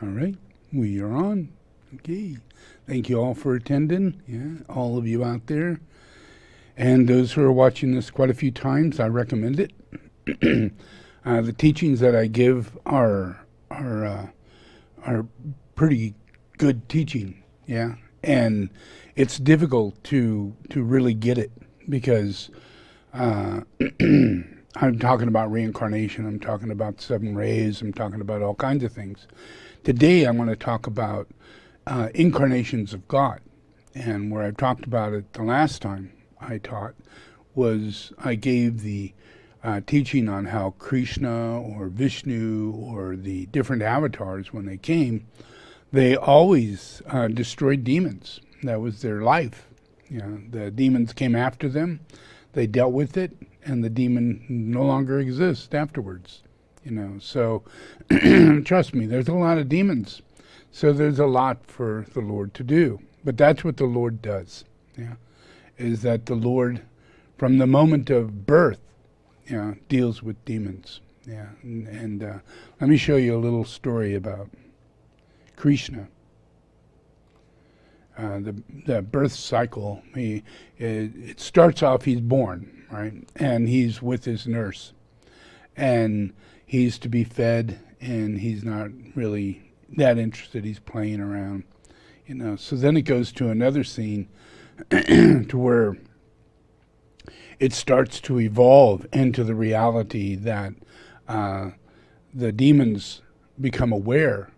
All right, we are on. Okay, thank you all for attending. Yeah, all of you out there, and those who are watching this quite a few times. I recommend it. The teachings that I give are pretty good teaching. Yeah, and it's difficult to really get it because I'm talking about reincarnation. I'm talking about 7 rays. I'm talking about all kinds of things. Today I'm going to talk about incarnations of God. And where I talked about it the last time I taught was I gave the teaching on how Krishna or Vishnu or the different avatars, when they came, they always destroyed demons. That was their life. You know, the demons came after them. They dealt with it, and the demon no longer exists afterwards. You know, so trust me, there's a lot of demons. So there's a lot for the Lord to do. But that's what the Lord does. Yeah, is that the Lord, from the moment of birth, deals with demons. Yeah, and let me show you a little story about Krishna. The birth cycle, it starts off, he's born, right? And he's with his nurse. And he's to be fed, and he's not really that interested. He's playing around, So then it goes to another scene to where it starts to evolve into the reality that the demons become aware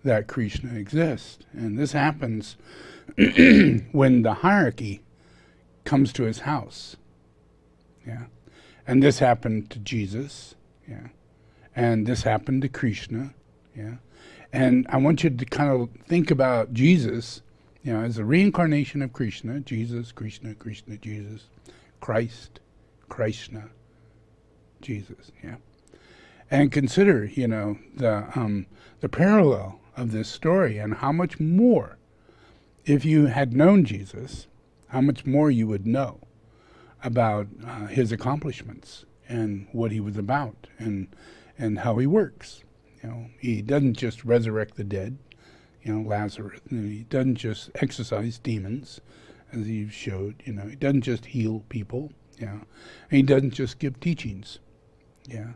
that Krishna exists. And this happens when the hierarchy comes to his house. Yeah. And this happened to Jesus. Yeah. And this happened to Krishna. Yeah. And I want you to kind of think about Jesus, as a reincarnation of Krishna. Jesus, Krishna, Krishna, Jesus. Christ, Krishna, Jesus. Yeah. And consider, the parallel of this story, and how much more, if you had known Jesus, how much more you would know about his accomplishments and what he was about and how he works. He doesn't just resurrect the dead, Lazarus. He doesn't just exorcise demons, as he showed. He doesn't just heal people. And he doesn't just give teachings. Yeah,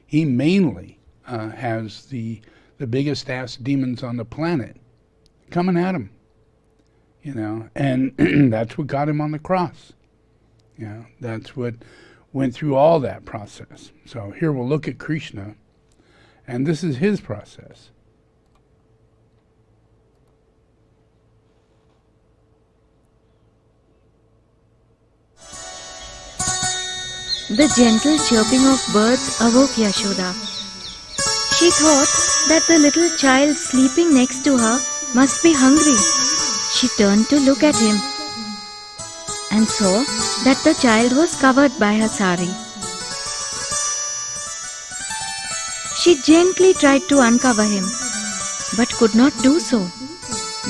he mainly has the biggest ass demons on the planet coming at him. And that's what got him on the cross. That's what went through all that process. So here we'll look at Krishna, and this is his process. The gentle chirping of birds awoke Yashoda. She thought that the little child sleeping next to her must be hungry. She turned to look at him and saw that the child was covered by her sari. She gently tried to uncover him, but could not do so.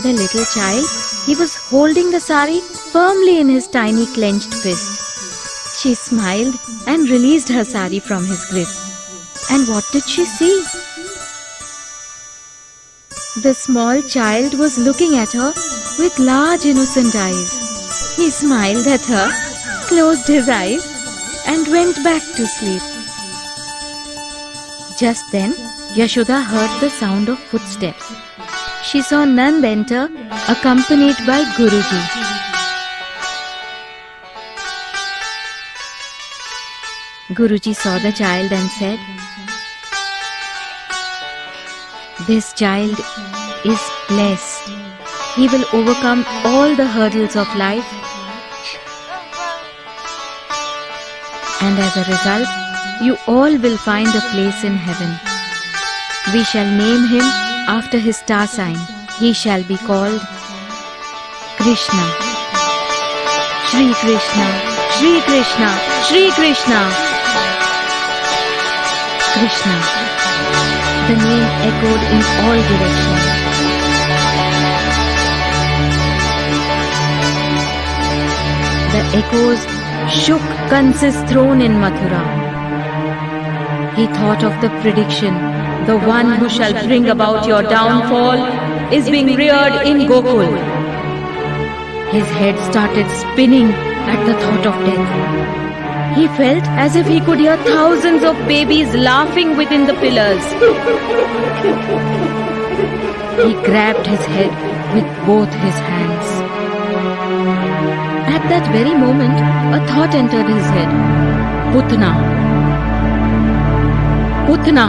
The little child, he was holding the sari firmly in his tiny clenched fist. She smiled and released her sari from his grip. And what did she see? The small child was looking at her with large innocent eyes. He smiled at her, closed his eyes, and went back to sleep. Just then, Yashoda heard the sound of footsteps. She saw Nand enter, accompanied by Guruji. Guruji saw the child and said, "This child is blessed. He will overcome all the hurdles of life, and as a result, you all will find a place in heaven. We shall name him after his star sign. He shall be called Krishna. Shri Krishna, Shri Krishna, Shri Krishna. Krishna." The name echoed in all directions. The echoes shook Kansa's throne in Mathura. He thought of the prediction the one who shall bring about your downfall, is being reared in Gokul. His head started spinning at the thought of death. He felt as if he could hear thousands of babies laughing within the pillars. He grabbed his head with both his hands. At that very moment, a thought entered his head. Putna. Putna.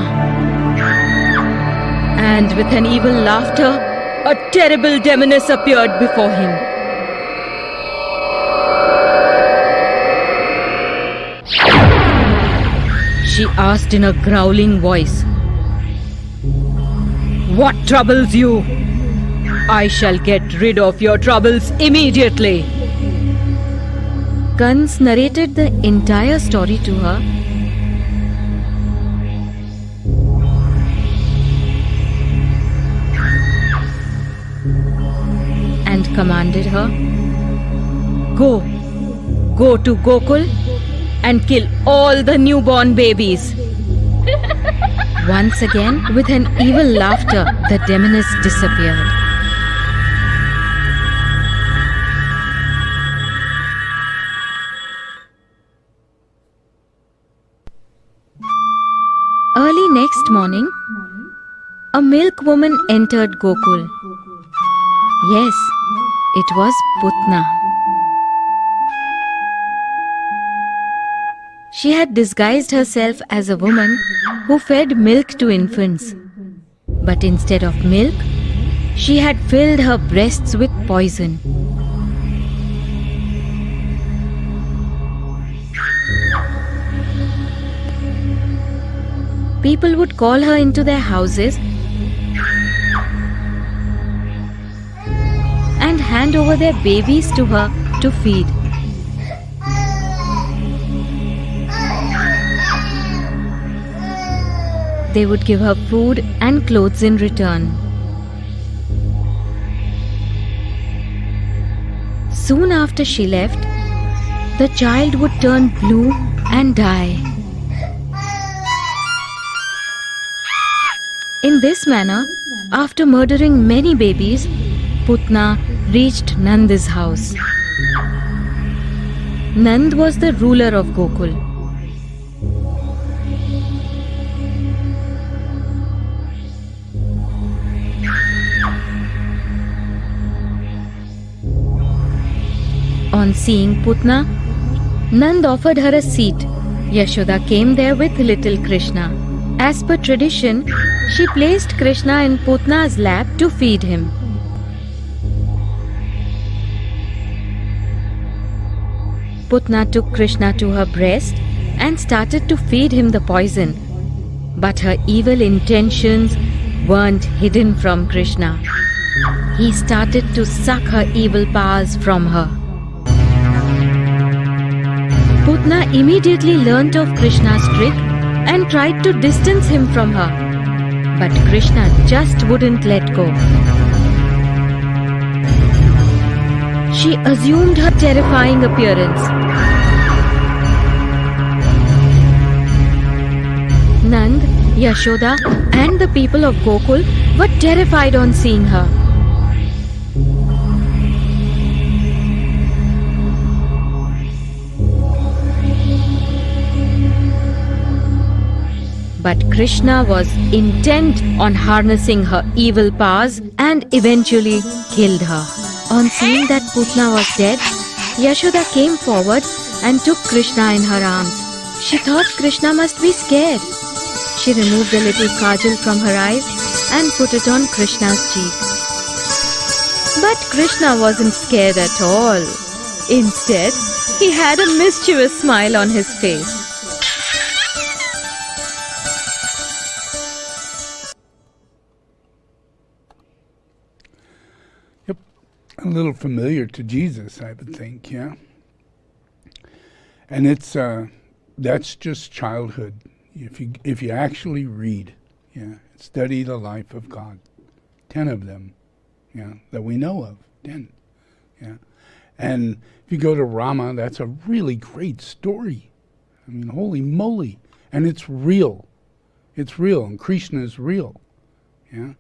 And with an evil laughter, a terrible demoness appeared before him. She asked in a growling voice, "What troubles you? I shall get rid of your troubles immediately." Kans narrated the entire story to her. And commanded her, Go to Gokul and kill all the newborn babies." Once again, with an evil laughter, the demoness disappeared. Early next morning, a milkwoman entered Gokul. Yes, it was Putna. She had disguised herself as a woman who fed milk to infants. But instead of milk, she had filled her breasts with poison. People would call her into their houses and hand over their babies to her to feed. They would give her food and clothes in return. Soon after she left, the child would turn blue and die. In this manner, after murdering many babies, Putna reached Nand's house. Nand was the ruler of Gokul. On seeing Putna, Nand offered her a seat. Yashoda came there with little Krishna. As per tradition, she placed Krishna in Putna's lap to feed him. Putna took Krishna to her breast and started to feed him the poison. But her evil intentions weren't hidden from Krishna. He started to suck her evil powers from her. Putna immediately learnt of Krishna's trick and tried to distance him from her. But Krishna just wouldn't let go. She assumed her terrifying appearance. Nand, Yashoda, and the people of Gokul were terrified on seeing her. But Krishna was intent on harnessing her evil powers and eventually killed her. On seeing that Putna was dead, Yashoda came forward and took Krishna in her arms. She thought Krishna must be scared. She removed the little kajal from her eyes and put it on Krishna's cheek. But Krishna wasn't scared at all. Instead, he had a mischievous smile on his face. A little familiar to Jesus, I would think, yeah. And it's that's just childhood. If you actually read, yeah, study the life of God, 10 of them, yeah, that we know of, 10, yeah. And if you go to Rama, that's a really great story. I mean, holy moly, and it's real. It's real, and Krishna is real. Yeah,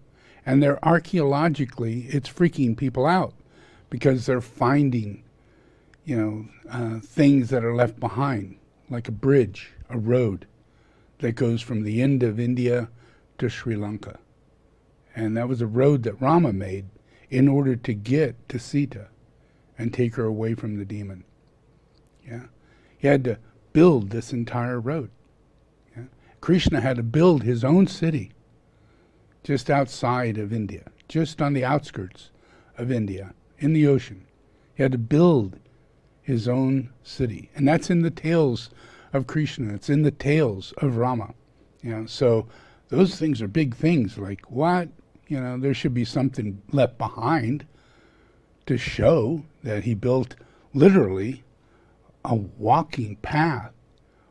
and they're archaeologically, it's freaking people out because they're finding, things that are left behind, like a bridge, a road that goes from the end of India to Sri Lanka. And that was a road that Rama made in order to get to Sita and take her away from the demon. Yeah, he had to build this entire road. Yeah? Krishna had to build his own city just outside of India, just on the outskirts of India, in the ocean. He had to build his own city. And that's in the tales of Krishna. It's in the tales of Rama. So those things are big things. Like, what? There should be something left behind to show that he built literally a walking path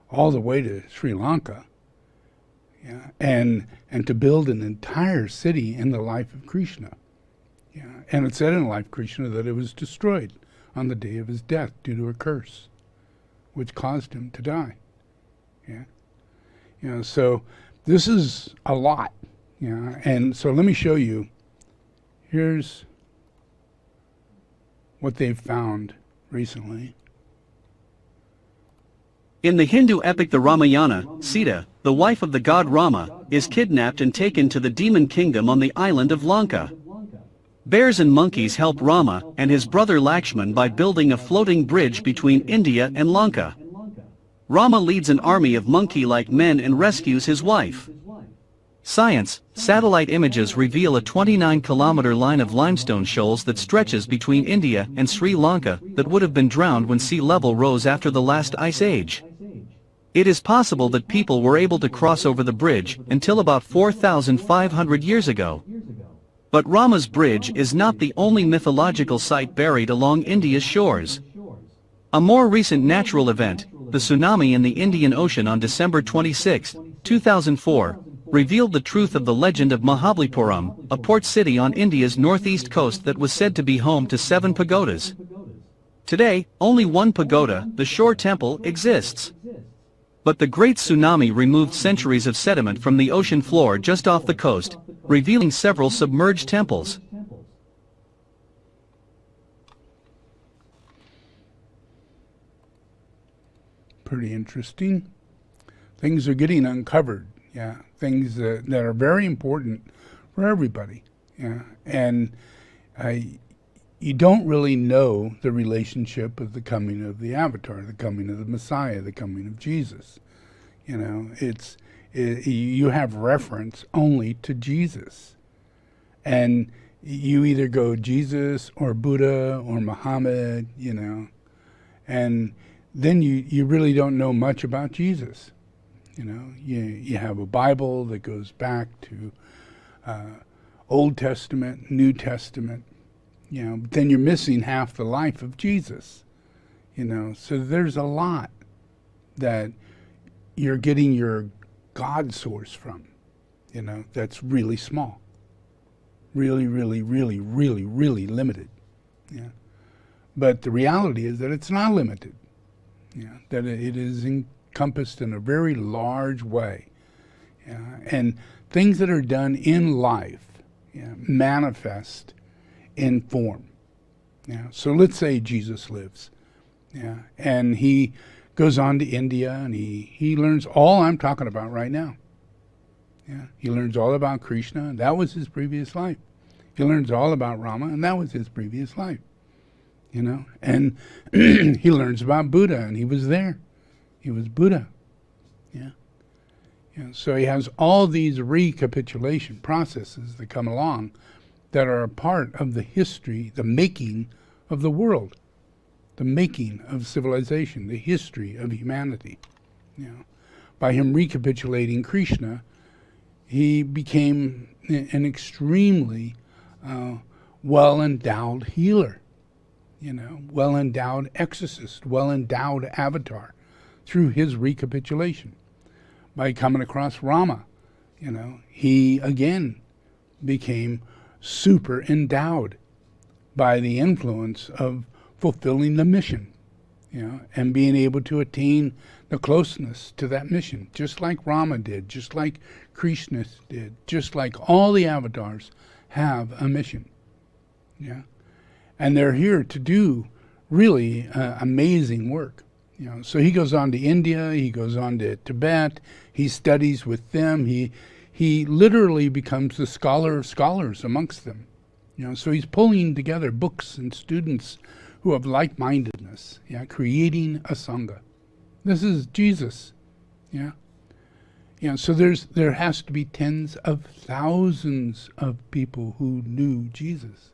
all the way to Sri Lanka, and to build an entire city in the life of Krishna. And it said in the life of Krishna that it was destroyed on the day of his death due to a curse, which caused him to die. So this is a lot. And so let me show you. Here's what they've found recently. In the Hindu epic the Ramayana, Sita, the wife of the god Rama, is kidnapped and taken to the demon kingdom on the island of Lanka. Bears and monkeys help Rama and his brother Lakshman by building a floating bridge between India and Lanka. Rama leads an army of monkey-like men and rescues his wife. Science, satellite images reveal a 29-kilometer line of limestone shoals that stretches between India and Sri Lanka that would have been drowned when sea level rose after the last ice age. It is possible that people were able to cross over the bridge until about 4,500 years ago. But Rama's bridge is not the only mythological site buried along India's shores. A more recent natural event, the tsunami in the Indian Ocean on December 26, 2004, revealed the truth of the legend of Mahabalipuram, a port city on India's northeast coast that was said to be home to 7 pagodas. Today, only one pagoda, the shore temple, exists. But the Great Tsunami removed centuries of sediment from the ocean floor just off the coast, revealing several submerged temples. Pretty interesting. Things are getting uncovered. Things that are very important for everybody. And you don't really know the relationship of the coming of the Avatar, the coming of the Messiah, the coming of Jesus. You have reference only to Jesus. And you either go Jesus or Buddha or Muhammad, and then you really don't know much about Jesus. You have a Bible that goes back to Old Testament, New Testament, but then you're missing half the life of Jesus, So there's a lot that you're getting your God source from, that's really small. Really, really, really, really, really limited. But the reality is that it's not limited. That it is encompassed in a very large way. And things that are done in life manifest in form. So let's say Jesus lives. And he goes on to India and he learns all I'm talking about right now. He learns all about Krishna, and that was his previous life. He learns all about Rama, and that was his previous life. And he learns about Buddha, and he was there. He was Buddha. So he has all these recapitulation processes that come along that are a part of the history, the making of the world, the making of civilization, the history of humanity. By him recapitulating Krishna, he became an extremely well-endowed healer, well-endowed exorcist, well-endowed avatar through his recapitulation. By coming across Rama, he again became super endowed by the influence of fulfilling the mission, and being able to attain the closeness to that mission, just like Rama did, just like Krishna did, just like all the avatars have a mission. And they're here to do really amazing work. So he goes on to India, he goes on to Tibet, he studies with them, he literally becomes the scholar of scholars amongst them. So he's pulling together books and students who have like-mindedness, creating a Sangha. This is Jesus. So there has to be tens of thousands of people who knew Jesus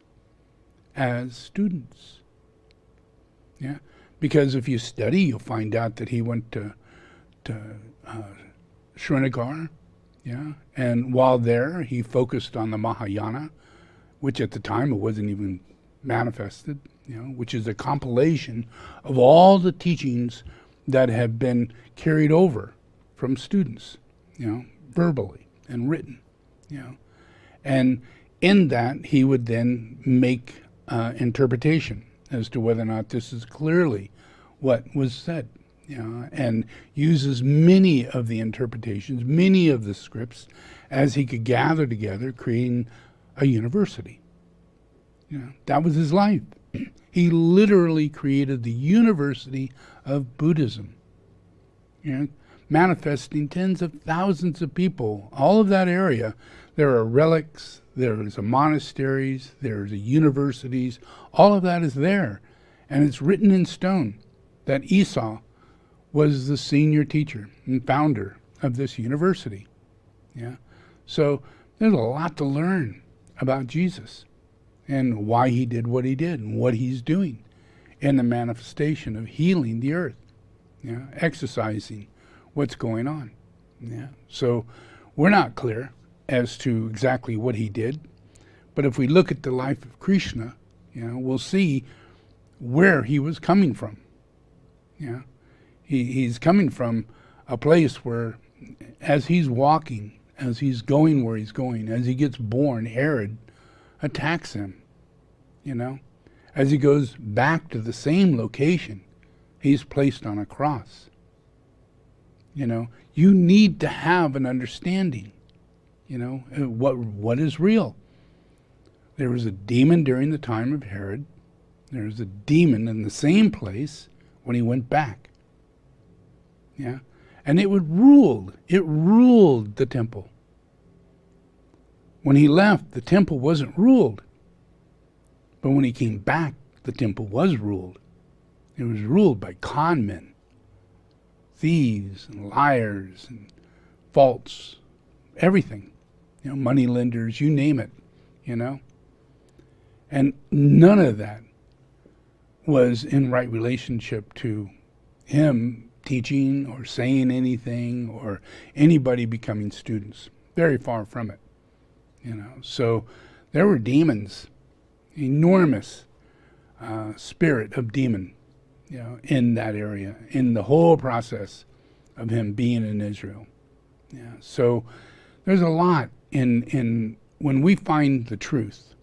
as students. Because if you study, you'll find out that he went to Srinagar, and while there, he focused on the Mahayana, which at the time it wasn't even manifested, which is a compilation of all the teachings that have been carried over from students, verbally and written, and in that he would then make interpretation as to whether or not this is clearly what was said, and uses many of the interpretations, many of the scripts, as he could gather together, creating a university. That was his life. He literally created the University of Buddhism, manifesting tens of thousands of people. All of that area, there are relics, there's monasteries, there's universities, all of that is there. And it's written in stone that Esau was the senior teacher and founder of this university. So there's a lot to learn about Jesus and why he did what he did and what he's doing in the manifestation of healing the earth, exercising what's going on. So we're not clear as to exactly what he did, but if we look at the life of Krishna, we'll see where he was coming from. He's coming from a place where, as he's walking, as he's going where he's going, as he gets born, Herod attacks him. As he goes back to the same location, he's placed on a cross. You need to have an understanding, what is real. There was a demon during the time of Herod. There was a demon in the same place when he went back. And it ruled the temple. When he left, the temple wasn't ruled. But when he came back, the temple was ruled. It was ruled by con men, thieves and liars and false, everything. Money lenders, you name it, And none of that was in right relationship to him teaching or saying anything or anybody becoming students. Very far from it. So there were demons, enormous spirit of demon, in that area, in the whole process of him being in Israel. So there's a lot in when we find the truth,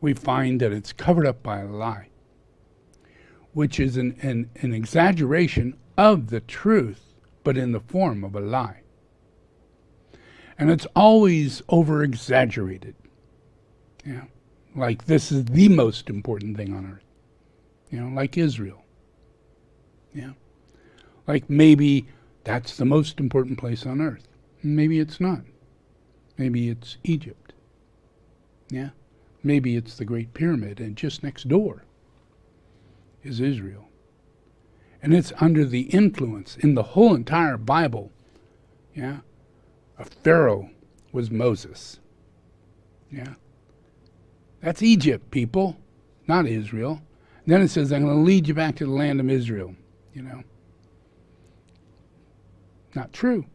we find that it's covered up by a lie, which is an exaggeration of the truth, but in the form of a lie. And it's always over-exaggerated. Like this is the most important thing on earth. Like Israel. Like maybe that's the most important place on earth. Maybe it's not. Maybe it's Egypt. Maybe it's the Great Pyramid, and just next door is Israel. And it's under the influence in the whole entire Bible. A Pharaoh was Moses. That's Egypt, people, not Israel. And then it says, I'm going to lead you back to the land of Israel. Not true.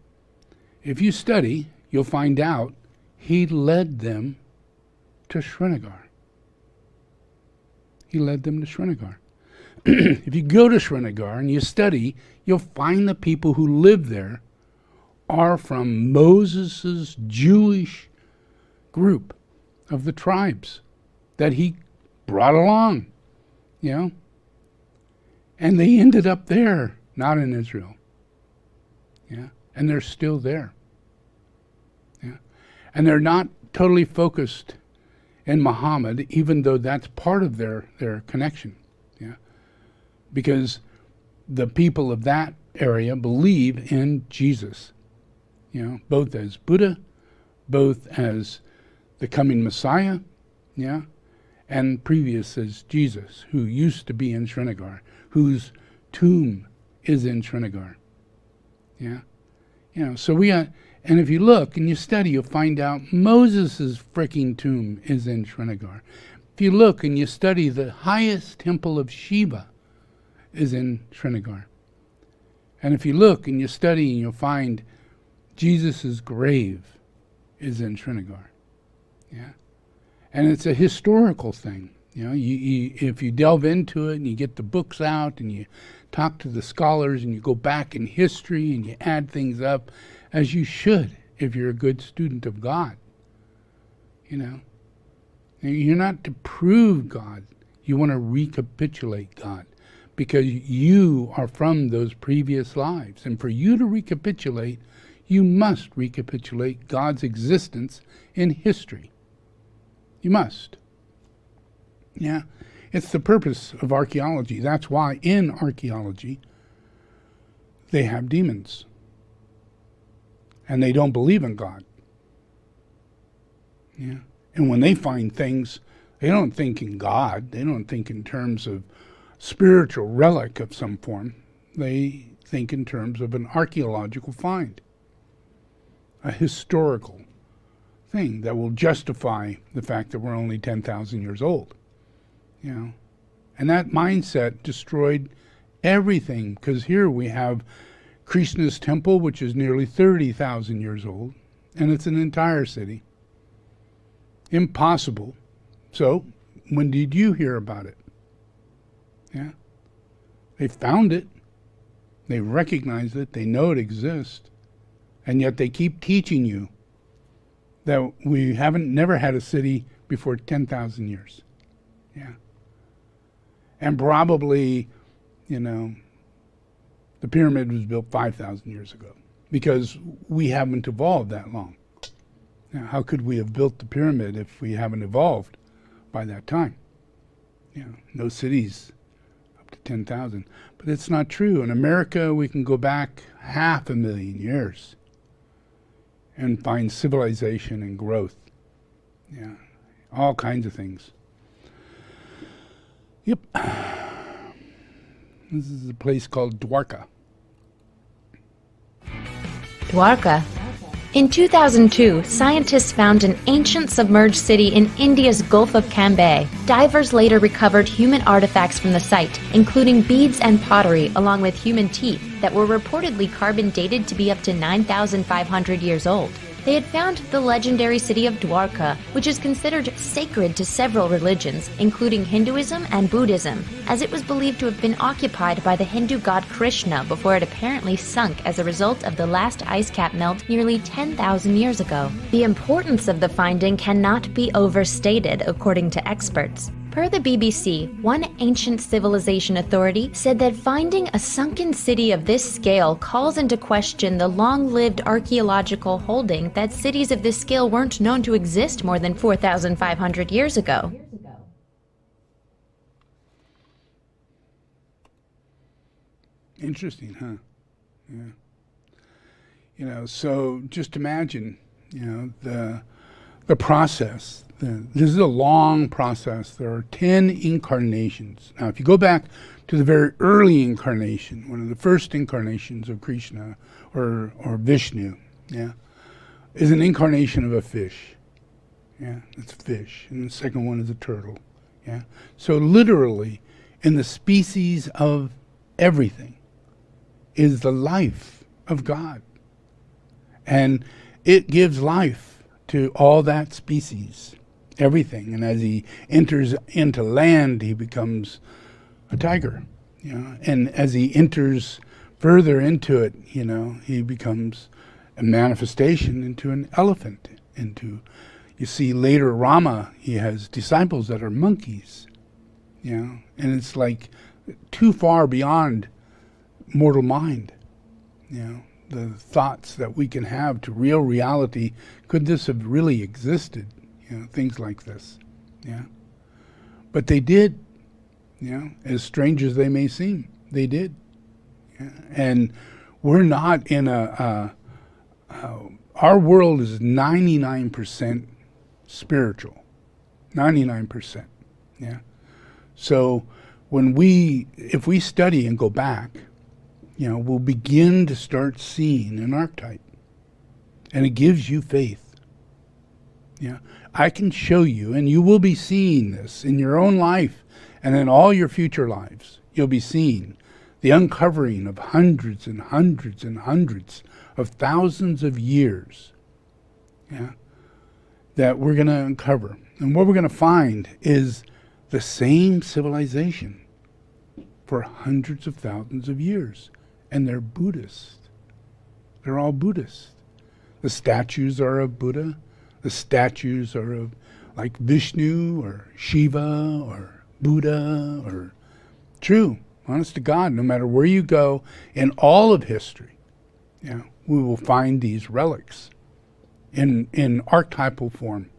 If you study, you'll find out he led them to Srinagar. He led them to Srinagar. If you go to Srinagar and you study, you'll find the people who live there are from Moses' Jewish group of the tribes that he brought along, And And they ended up there, not in Israel. Yeah. And they're still there. Yeah. And they're not totally focused in Muhammad, even though that's part of their connection. Yeah. Because the people of that area believe in Jesus. You know, both as Buddha, both as the coming Messiah, yeah, and previous as Jesus, who used to be in Srinagar, whose tomb is in Srinagar. Yeah. You know, so and if you look and you study, you'll find out Moses' freaking tomb is in Srinagar. If you look and you study, the highest temple of Shiva is in Srinagar. And if you look and you study, and you'll find Jesus' grave is in Srinagar. Yeah. And it's a historical thing. You know, if you delve into it and you get the books out and you talk to the scholars and you go back in history and you add things up, as you should if you're a good student of God. You know, you're not to prove God. You want to recapitulate God because you are from those previous lives. And for you to recapitulate, you must recapitulate God's existence in history. You must. Yeah. It's the purpose of archaeology. That's why in archaeology they have demons. And they don't believe in God. Yeah. And when they find things, they don't think in God. They don't think in terms of spiritual relic of some form. They think in terms of an archaeological find. A historical thing that will justify the fact that we're only 10,000 years old. You know, and that mindset destroyed everything, because here we have Krishna's temple, which is nearly 30,000 years old, and it's an entire city. Impossible. So, when did you hear about it? Yeah. They found it. They recognize it. They know it exists. And yet they keep teaching you that we never had a city before 10,000 years. Yeah. And probably, you know, the pyramid was built 5,000 years ago because we haven't evolved that long. Now, how could we have built the pyramid if we haven't evolved by that time? You know, no cities up to 10,000. But it's not true. In America, we can go back 500,000 years and find civilization and growth. Yeah, all kinds of things. Yep. This is a place called Dwarka. Dwarka. In 2002, scientists found an ancient submerged city in India's Gulf of Cambay. Divers later recovered human artifacts from the site, including beads and pottery, along with human teeth that were reportedly carbon dated to be up to 9,500 years old. They had found the legendary city of Dwarka, which is considered sacred to several religions, including Hinduism and Buddhism, as it was believed to have been occupied by the Hindu god Krishna before it apparently sunk as a result of the last ice cap melt nearly 10,000 years ago. The importance of the finding cannot be overstated, according to experts. Per the BBC, one ancient civilization authority said that finding a sunken city of this scale calls into question the long-lived archaeological holding that cities of this scale weren't known to exist more than 4,500 years ago. Interesting, huh? Yeah. You know, so just imagine, you know, the process. This is a long process. There are 10 incarnations. Now, if you go back to the very early incarnation, one of the first incarnations of Krishna or Vishnu, yeah, is an incarnation of a fish. Yeah, it's a fish. And the second one is a turtle. Yeah. So literally, in the species of everything is the life of God. And it gives life to all that species. Everything. And as he enters into land, he becomes a tiger, you know, and as he enters further into it, you know, he becomes a manifestation into an elephant, you see later Rama, he has disciples that are monkeys, you know, and it's like too far beyond mortal mind. The thoughts that we can have to real reality. Could this have really existed? Things like this. But they did. As strange as they may seem, they did. And we're not in our world is 99% spiritual. 99%. So if we study and go back, we'll begin to start seeing an archetype. And it gives you faith. I can show you, and you will be seeing this in your own life and in all your future lives. You'll be seeing the uncovering of hundreds and hundreds and hundreds of thousands of years that we're going to uncover. And what we're going to find is the same civilization for hundreds of thousands of years. And they're Buddhist. They're all Buddhist. The statues are of Buddha. The statues are of like Vishnu or Shiva or Buddha or true, honest to God, no matter where you go in all of history, we will find these relics in archetypal form.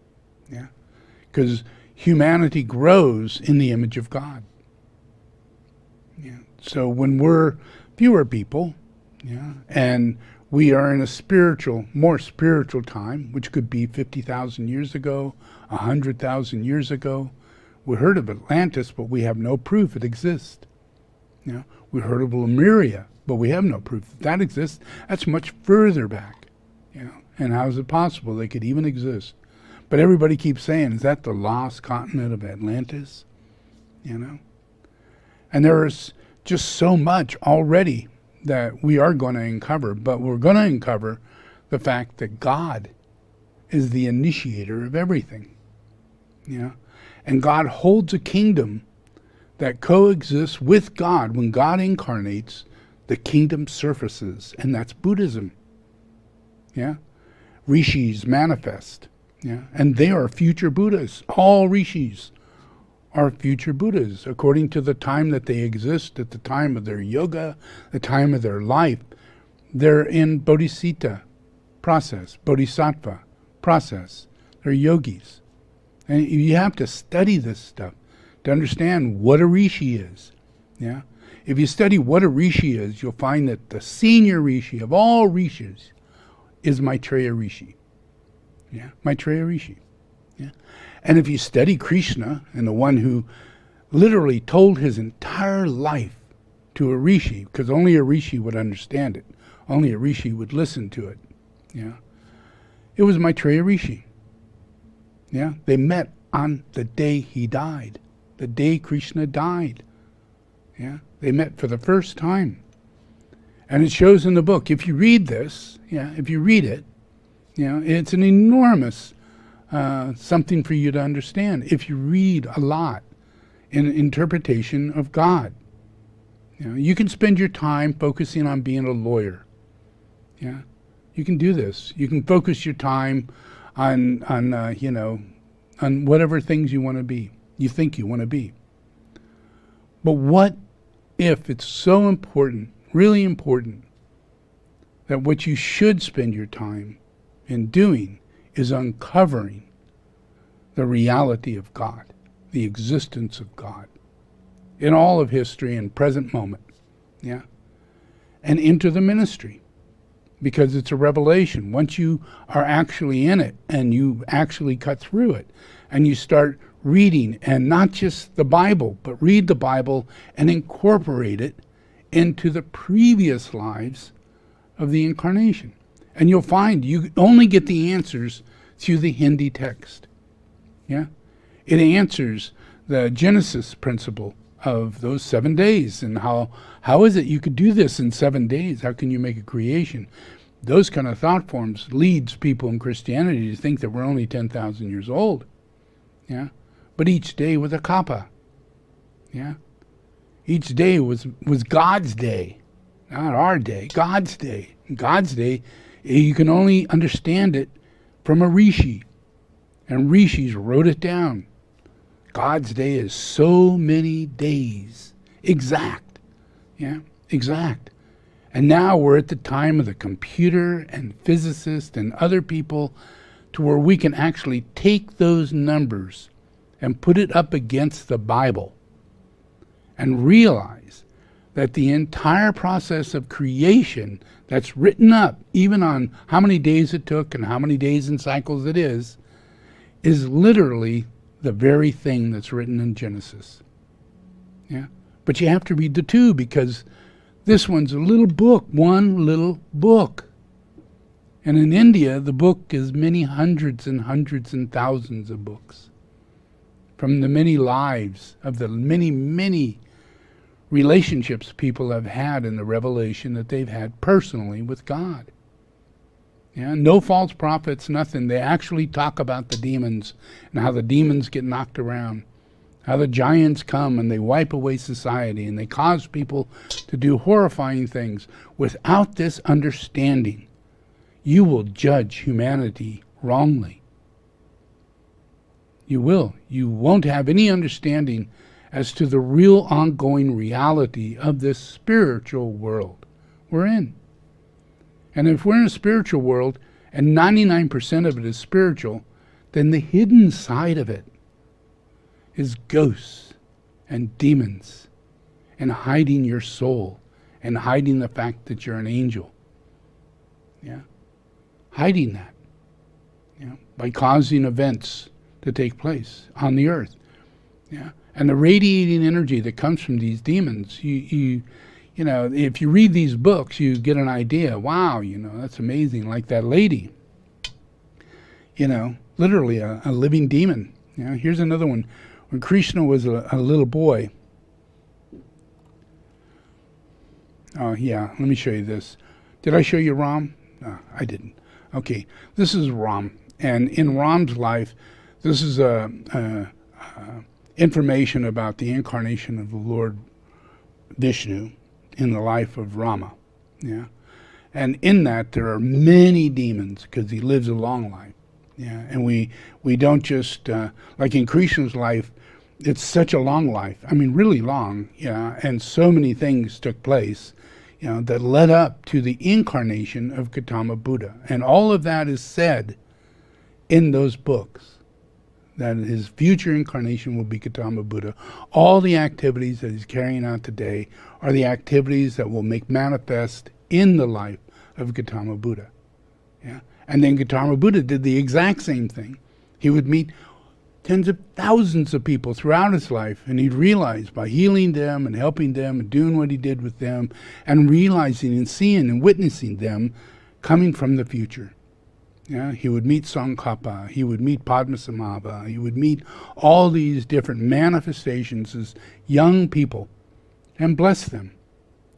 Because humanity grows in the image of God. So when we're fewer people, and we are in a more spiritual time, which could be 50,000 years ago, 100,000 years ago. We heard of Atlantis, but we have no proof it exists. We heard of Lemuria, but we have no proof that exists. That's much further back. And how is it possible they could even exist? But everybody keeps saying, is that the lost continent of Atlantis? And there is just so much already that we are going to uncover, but we're going to uncover the fact that God is the initiator of everything. And God holds a kingdom that coexists with God. When God incarnates, the kingdom surfaces, and that's Buddhism. Rishis manifest. And they are future Buddhas. All Rishis are future Buddhas, according to the time that they exist, at the time of their yoga, the time of their life. They're in bodhicitta process, bodhisattva process. They're yogis. And you have to study this stuff to understand what a rishi is. If you study what a rishi is, you'll find that the senior rishi of all rishis is Maitreya Rishi. Maitreya Rishi. And if you study Krishna, and the one who literally told his entire life to a rishi, because only a rishi would understand it, only a rishi would listen to it. It was Maitreya Rishi. They met on the day he died, the day Krishna died. They met for the first time. And it shows in the book. If you read this, if you read it, it's an enormous something for you to understand if you read a lot in interpretation of God. You can spend your time focusing on being a lawyer. You can do this. You can focus your time on whatever things you want to be, you think you want to be. But what if it's so important, really important, that what you should spend your time in doing is uncovering the reality of God, the existence of God, in all of history and present moment, and enter the ministry, because it's a revelation. Once you are actually in it, and you actually cut through it, and you start reading, and not just the Bible, but read the Bible and incorporate it into the previous lives of the incarnation. And you'll find you only get the answers through the Hindi text. It answers the Genesis principle of those 7 days, and how is it you could do this in 7 days? How can you make a creation? Those kind of thought forms leads people in Christianity to think that we're only 10,000 years old. But each day was a kappa. Each day was God's day, not our day, God's day. God's day, you can only understand it from a rishi, and rishis wrote it down. God's day is so many days exact. Yeah, exact. And now we're at the time of the computer and physicists and other people to where we can actually take those numbers and put it up against the Bible and realize that the entire process of creation that's written up, even on how many days it took and how many days and cycles it is literally the very thing that's written in Genesis. Yeah, but you have to read the two, because this one's a little book, one little book. And in India, the book is many hundreds and thousands of books from the many lives of the many relationships people have had in the revelation that they've had personally with God. Yeah, no false prophets, nothing. They actually talk about the demons and how the demons get knocked around, how the giants come and they wipe away society and they cause people to do horrifying things. Without this understanding, you will judge humanity wrongly. You will. You won't have any understanding as to the real ongoing reality of this spiritual world we're in. And if we're in a spiritual world and 99% of it is spiritual, then the hidden side of it is ghosts and demons and hiding your soul and hiding the fact that you're an angel. Yeah, hiding that, by causing events to take place on the earth. Yeah, and the radiating energy that comes from these demons, you know, if you read these books, you get an idea. Wow, that's amazing. Like that lady, literally a living demon. Here's another one. When Krishna was a little boy. Oh, yeah, let me show you this. Did I show you Ram? No, I didn't. Okay, this is Ram. And in Ram's life, this is information about the incarnation of the Lord Vishnu in the life of Rama. Yeah, and in that there are many demons because he lives a long life. Yeah, and we don't just like in Krishna's life, it's such a long life. I mean, really long. Yeah, and so many things took place, that led up to the incarnation of Gautama Buddha, and all of that is said in those books. That his future incarnation will be Gautama Buddha. All the activities that he's carrying out today are the activities that will make manifest in the life of Gautama Buddha. Yeah, and then Gautama Buddha did the exact same thing. He would meet tens of thousands of people throughout his life, and he'd realize by healing them and helping them and doing what he did with them and realizing and seeing and witnessing them coming from the future. Yeah, he would meet Tsongkhapa, he would meet Padmasambhava, he would meet all these different manifestations as young people and bless them.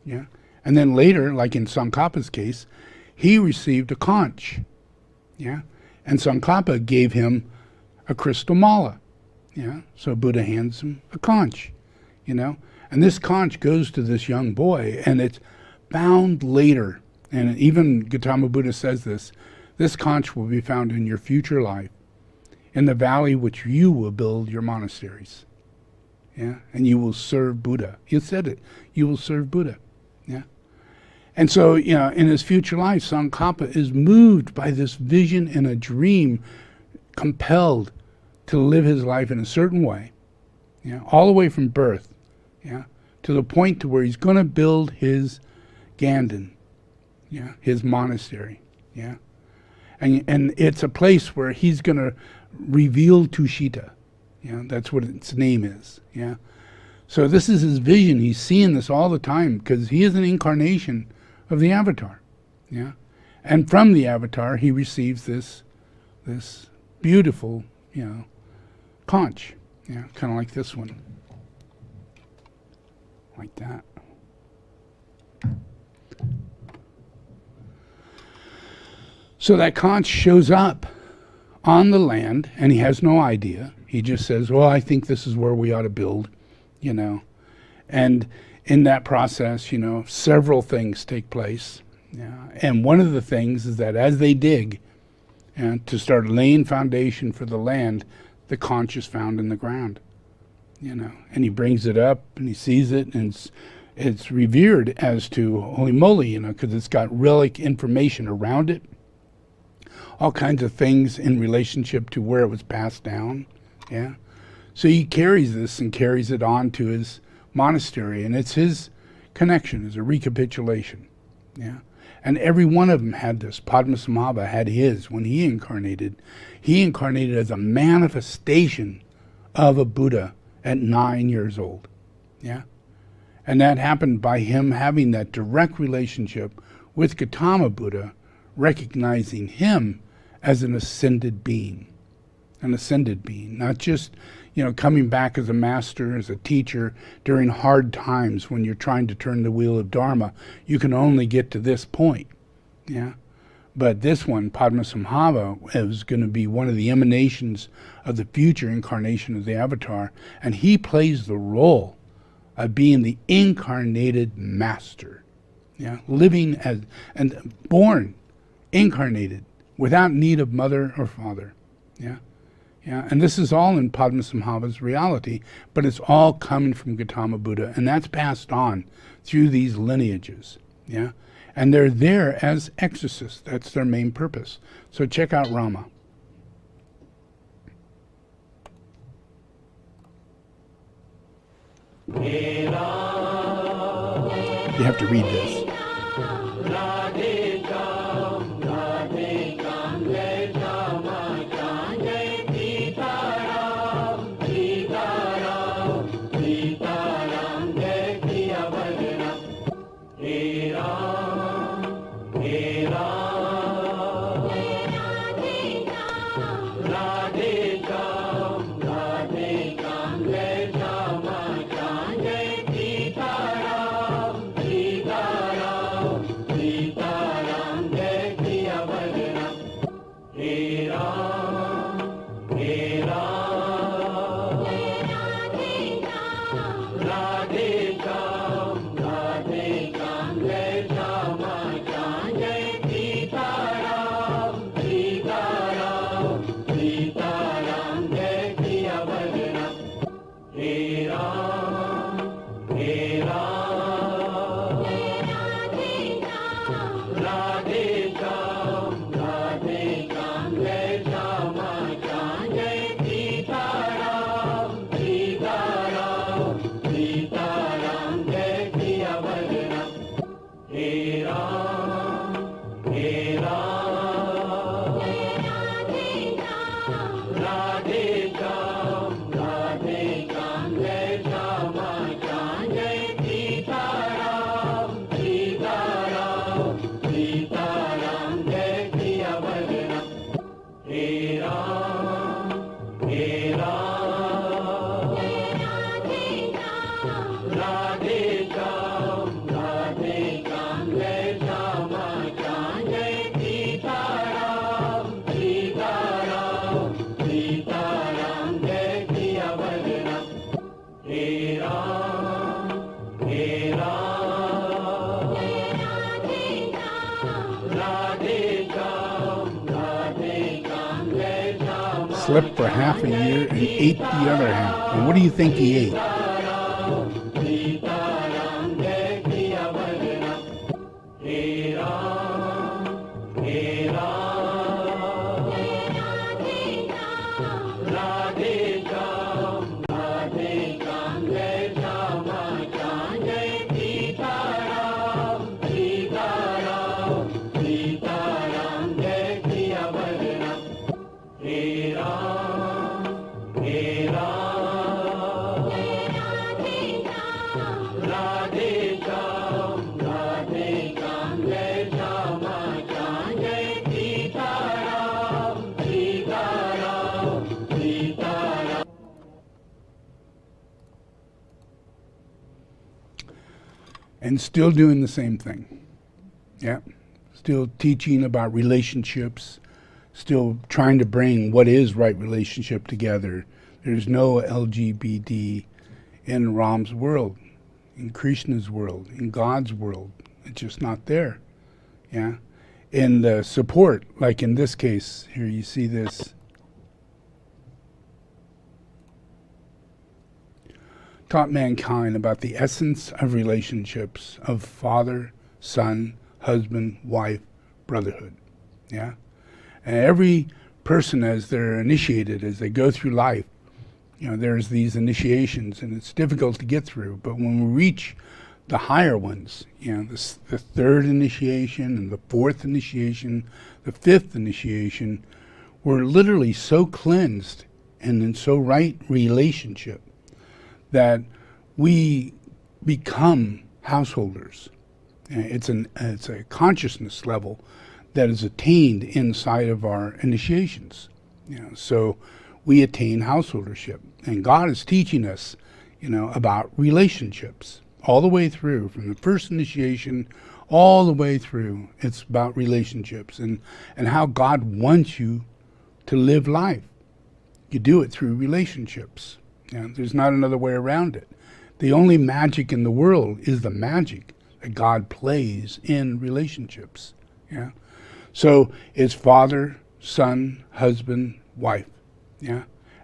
Yeah, and then later, like in Tsongkhapa's case, he received a conch. Yeah, and Tsongkhapa gave him a crystal mala. Yeah, so Buddha hands him a conch. And this conch goes to this young boy, and it's found later. And even Gautama Buddha says this. This conch will be found in your future life, in the valley which you will build your monasteries. Yeah, and you will serve Buddha. He said it. You will serve Buddha. Yeah, and so in his future life, Tsongkhapa is moved by this vision and a dream, compelled to live his life in a certain way. Yeah, all the way from birth. Yeah, to the point to where he's going to build his Ganden. Yeah, his monastery. Yeah. And it's a place where he's going to reveal Tushita. Yeah, that's what its name is. Yeah, so this is his vision. He's seeing this all the time because he is an incarnation of the Avatar. Yeah, and from the Avatar he receives this beautiful conch. Yeah, kind of like this one, like that. So that conch shows up on the land, and he has no idea. He just says, well, I think this is where we ought to build, And in that process, several things take place. Yeah. And one of the things is that as they dig to start laying foundation for the land, the conch is found in the ground. and he brings it up and he sees it, and it's revered as to holy moly, because it's got relic information around it, all kinds of things in relationship to where it was passed down. So he carries this and carries it on to his monastery, and it's his connection, is a recapitulation. And every one of them had this. Padmasambhava had his when he incarnated. He incarnated as a manifestation of a Buddha at 9 years old. And that happened by him having that direct relationship with Gautama Buddha, recognizing him as an ascended being. Not just, coming back as a master, as a teacher during hard times when you're trying to turn the wheel of dharma. You can only get to this point. But this one, Padmasambhava, is going to be one of the emanations of the future incarnation of the avatar, and he plays the role of being the incarnated master, living as and born, incarnated, without need of mother or father. And this is all in Padmasambhava's reality, but it's all coming from Gautama Buddha, and that's passed on through these lineages. And they're there as exorcists. That's their main purpose. So check out Rama. You have to read this. Slept for half a year and ate the other half. And what do you think he ate? And still doing the same thing. Still teaching about relationships, still trying to bring what is right relationship together. There's no LGBT in Ram's world, in Krishna's world, in God's world. It's just not there. In the support, like in this case, here you see this. taught mankind about the essence of relationships of father, son, husband, wife, brotherhood. Yeah? And every person, as they're initiated, as they go through life, there's these initiations, and it's difficult to get through. But when we reach the higher ones, the third initiation and the fourth initiation, the fifth initiation, we're literally so cleansed and in so right relationship that we become householders. It's a consciousness level that is attained inside of our initiations. So we attain householdership, and God is teaching us, about relationships all the way through, from the first initiation all the way through. It's about relationships and how God wants you to live life. You do it through relationships. There's not another way around it. The only magic in the world is the magic that God plays in relationships. So it's father, son, husband, wife.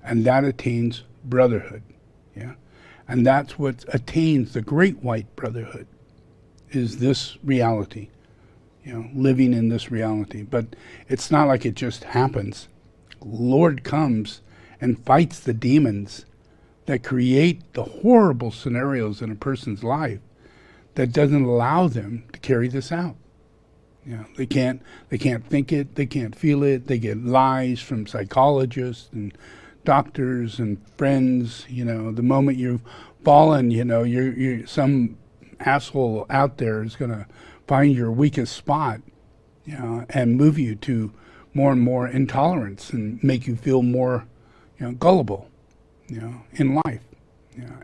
And that attains brotherhood. And that's what attains the great white brotherhood, is this reality, living in this reality. But it's not like it just happens. Lord comes and fights the demons that create the horrible scenarios in a person's life that doesn't allow them to carry this out. They can't think it, they can't feel it. They get lies from psychologists and doctors and friends. The moment you've fallen, you're some asshole out there is going to find your weakest spot, and move you to more and more intolerance and make you feel more, gullible, in life.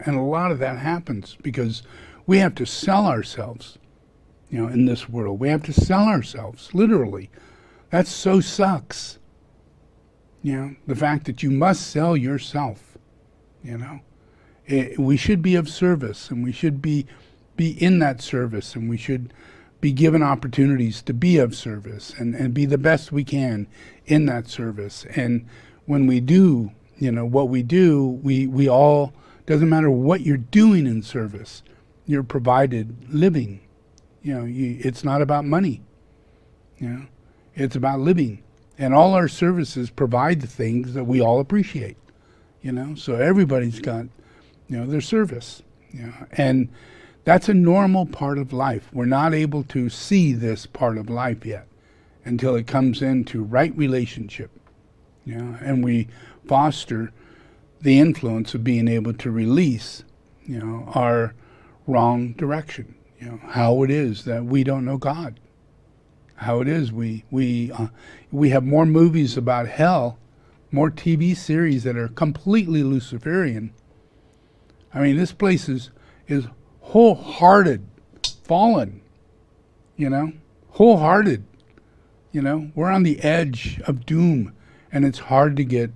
And a lot of that happens because we have to sell ourselves, in this world. We have to sell ourselves, literally. That so sucks. The fact that you must sell yourself, we should be of service, and we should be in that service, and we should be given opportunities to be of service and be the best we can in that service. And when we do, what we do, we all, doesn't matter what you're doing in service, you're provided living. It's not about money. It's about living. And all our services provide the things that we all appreciate. So everybody's got, their service. And that's a normal part of life. We're not able to see this part of life yet until it comes into right relationship. And we foster the influence of being able to release, our wrong direction. How it is that we don't know God. How it is we have more movies about hell, more TV series that are completely Luciferian. I mean, this place is wholehearted, fallen, wholehearted. We're on the edge of doom, and it's hard to get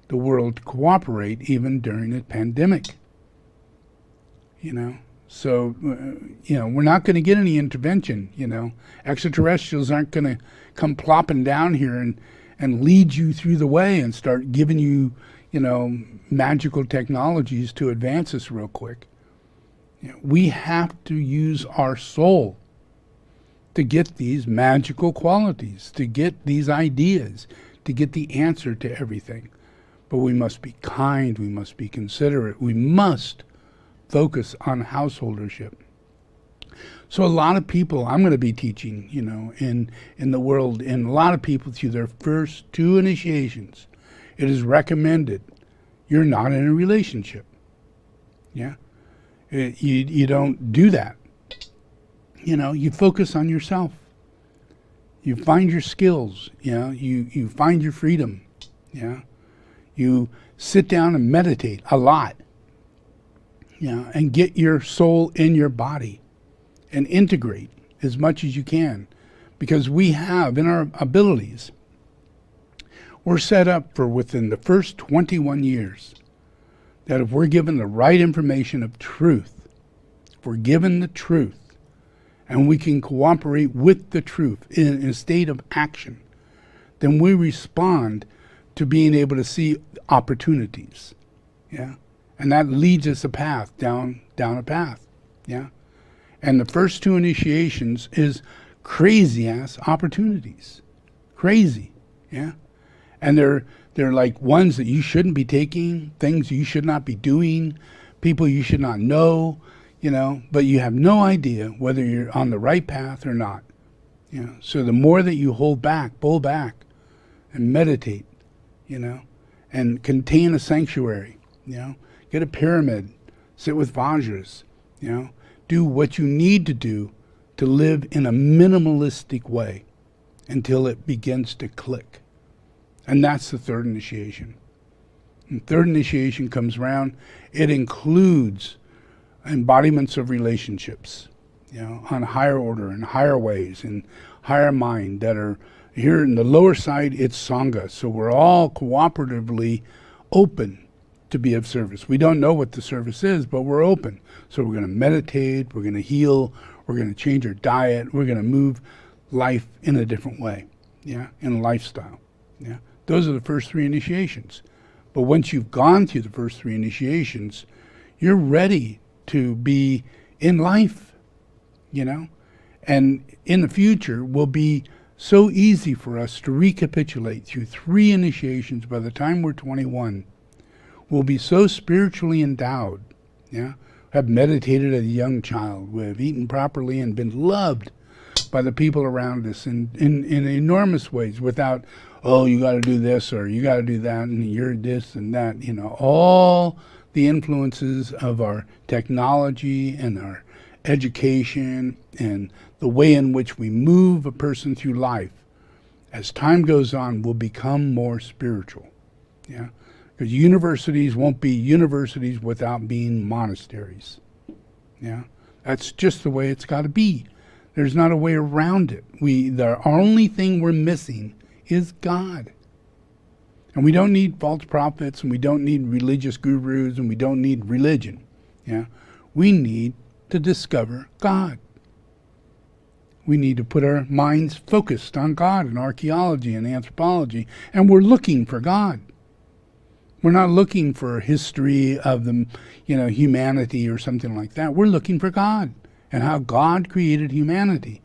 the world to cooperate even during a pandemic. So, we're not going to get any intervention, Extraterrestrials aren't going to come plopping down here and lead you through the way and start giving you, magical technologies to advance us real quick. We have to use our soul to get these magical qualities, to get these ideas, to get the answer to everything. But we must be kind, we must be considerate, we must focus on householdership. So a lot of people, I'm going to be teaching, in the world, and a lot of people through their first 2 initiations, it is recommended you're not in a relationship. You don't do that. You focus on yourself. You find your skills, you find your freedom. You sit down and meditate a lot. And get your soul in your body and integrate as much as you can, because we have in our abilities, we're set up for within the first 21 years that if we're given the right information of truth, if we're given the truth and we can cooperate with the truth in a state of action, then we respond to being able to see opportunities. And that leads us a path, down a path. Yeah. And the first two initiations is crazy ass opportunities. Crazy. Yeah. And they're like ones that you shouldn't be taking, things you should not be doing, people you should not know, but you have no idea whether you're on the right path or not. So the more that you hold back, pull back, and meditate, and contain a sanctuary, get a pyramid, sit with vajras, do what you need to do to live in a minimalistic way until it begins to click. And that's the third initiation. And third initiation comes around, it includes embodiments of relationships, on higher order and higher ways and higher mind that are here in the lower side. It's Sangha. So we're all cooperatively open to be of service. We don't know what the service is, but we're open. So we're going to meditate, we're going to heal, we're going to change our diet, we're going to move life in a different way, in a lifestyle. Those are the first three initiations. But once you've gone through the first three initiations, you're ready to be in life, and in the future will be so easy for us to recapitulate through three initiations. By the time we're 21, we'll be so spiritually endowed, have meditated as a young child, we have eaten properly and been loved by the people around us in enormous ways without, oh, you got to do this or you got to do that and you're this and that, all the influences of our technology and our education and the way in which we move a person through life, as time goes on, will become more spiritual. Because universities won't be universities without being monasteries. That's just the way it's got to be. There's not a way around it. The only thing we're missing is God. And we don't need false prophets, and we don't need religious gurus, and we don't need religion. We need to discover God. We need to put our minds focused on God in archaeology and anthropology, and we're looking for God. We're not looking for history of the, humanity or something like that. We're looking for God and how God created humanity.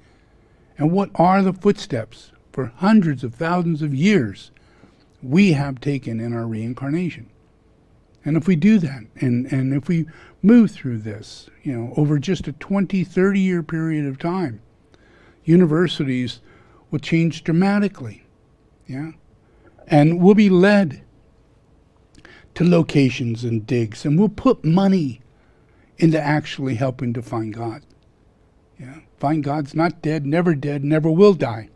And what are the footsteps for hundreds of thousands of years we have taken in our reincarnation. And if we do that, and if we move through this, over just a 20, 30-year period of time, universities will change dramatically, and we'll be led to locations and digs, and we'll put money into actually helping to find God. Find God's not dead, never will die.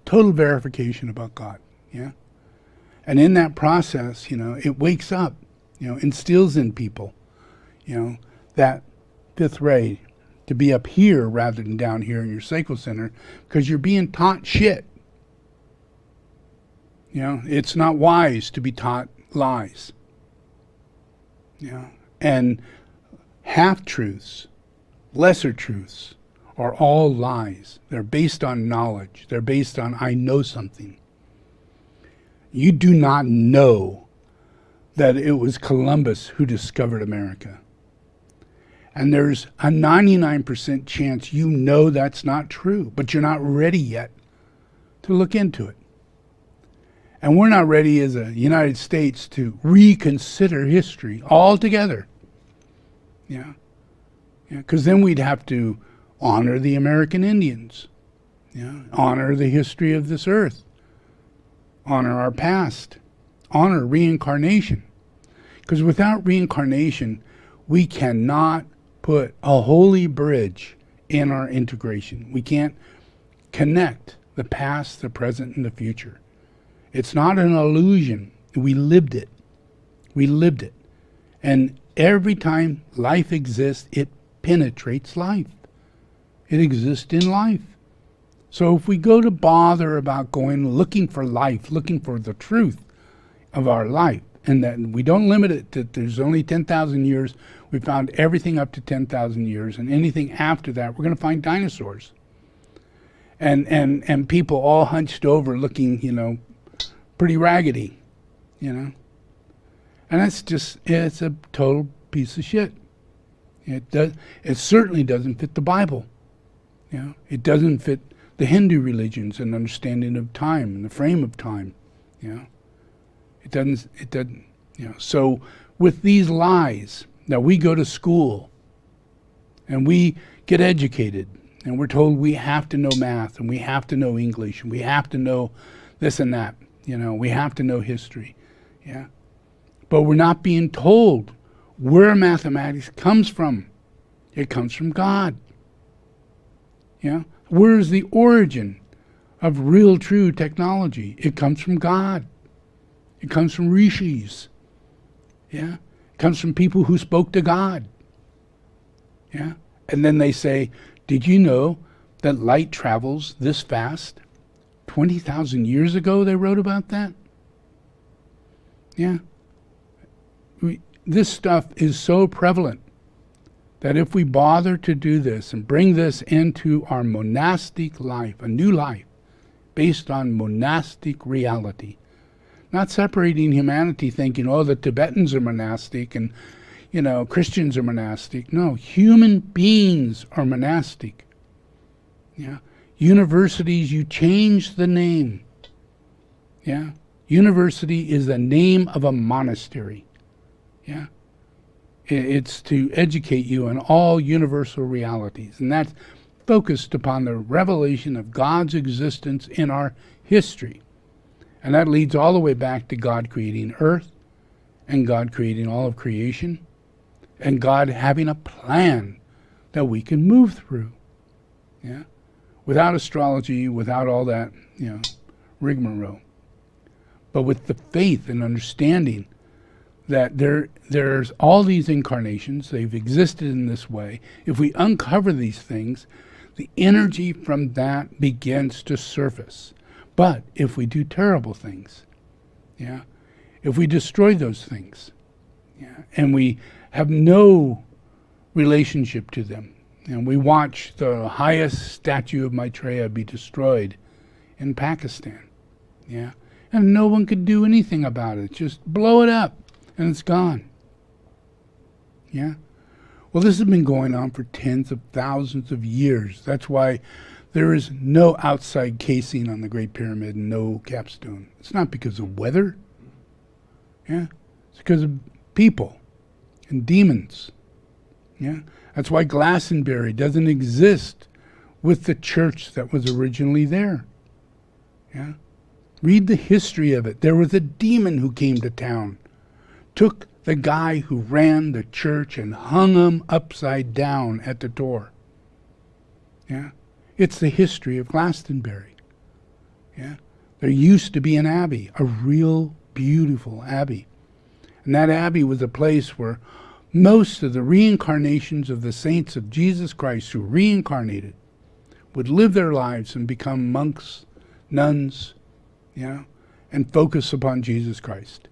Total verification about God, And in that process, it wakes up, instills in people, that fifth ray to be up here rather than down here in your sacral center, because you're being taught shit. It's not wise to be taught lies. And half-truths, lesser truths, are all lies. They're based on knowledge. They're based on, I know something. You do not know that it was Columbus who discovered America. And there's a 99% chance you know that's not true, but you're not ready yet to look into it. And we're not ready as a United States to reconsider history altogether. Because then we'd have to honor the American Indians, honor the history of this earth, honor our past, honor reincarnation. Because without reincarnation, we cannot put a holy bridge in our integration. We can't connect the past, the present, and the future. It's not an illusion. We lived it. We lived it. And every time life exists, it penetrates life. It exists in life. So if we go to bother about going looking for life, looking for the truth of our life, and that we don't limit it to there's only 10,000 years, we found everything up to 10,000 years, and anything after that, we're going to find dinosaurs. And people all hunched over looking, pretty raggedy, And that's just, it's a total piece of shit. It certainly doesn't fit the Bible. You know, it doesn't fit the Hindu religions and understanding of time and the frame of time. You know, it doesn't, you know. So with these lies, now we go to school and we get educated and we're told we have to know math and we have to know English and we have to know this and that. You know, we have to know history. Yeah. But we're not being told where mathematics comes from. It comes from God. Yeah? Where is the origin of real, true technology? It comes from God. It comes from Rishis. Yeah? It comes from people who spoke to God. Yeah? And then they say, did you know that light travels this fast? 20,000 years ago they wrote about that? Yeah? This stuff is so prevalent that if we bother to do this and bring this into our monastic life, a new life based on monastic reality, not separating humanity thinking, oh, the Tibetans are monastic and, you know, Christians are monastic. No, human beings are monastic. Yeah. Universities, you change the name. Yeah. University is the name of a monastery. Yeah. It's to educate you on all universal realities. And that's focused upon the revelation of God's existence in our history. And that leads all the way back to God creating earth and God creating all of creation and God having a plan that we can move through. Yeah. Without astrology, without all that, you know, rigmarole. But with the faith and understanding that there's all these incarnations, they've existed in this way. If we uncover these things, the energy from that begins to surface. But if we do terrible things, yeah, if we destroy those things, yeah, and we have no relationship to them, and we watch the highest statue of Maitreya be destroyed in Pakistan, yeah, and no one could do anything about it, just blow it up. And it's gone. Yeah? Well, this has been going on for tens of thousands of years. That's why there is no outside casing on the Great Pyramid and no capstone. It's not because of weather. Yeah? It's because of people and demons. Yeah? That's why Glastonbury doesn't exist with the church that was originally there. Yeah? Read the history of it. There was a demon who came to town, took the guy who ran the church and hung him upside down at the door. Yeah? It's the history of Glastonbury. Yeah? There used to be an abbey, a real beautiful abbey. And that abbey was a place where most of the reincarnations of the saints of Jesus Christ who reincarnated would live their lives and become monks, nuns, yeah, and focus upon Jesus Christ.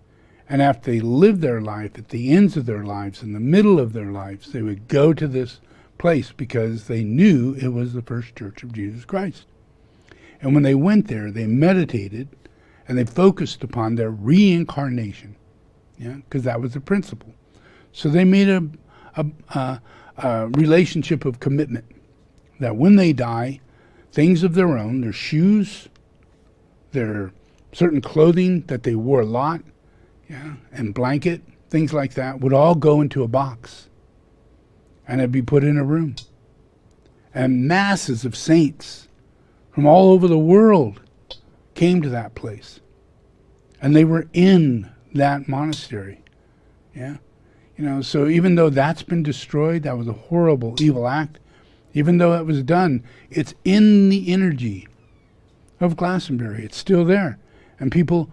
And after they lived their life, at the ends of their lives, in the middle of their lives, they would go to this place because they knew it was the first church of Jesus Christ. And when they went there, they meditated and they focused upon their reincarnation, yeah, because that was the principle. So they made a relationship of commitment that when they die, things of their own, their shoes, their certain clothing that they wore a lot, yeah, and blanket, things like that, would all go into a box. And it'd be put in a room. And masses of saints from all over the world came to that place. And they were in that monastery. Yeah. You know, so even though that's been destroyed, that was a horrible, evil act, even though it was done, it's in the energy of Glastonbury. It's still there. And people,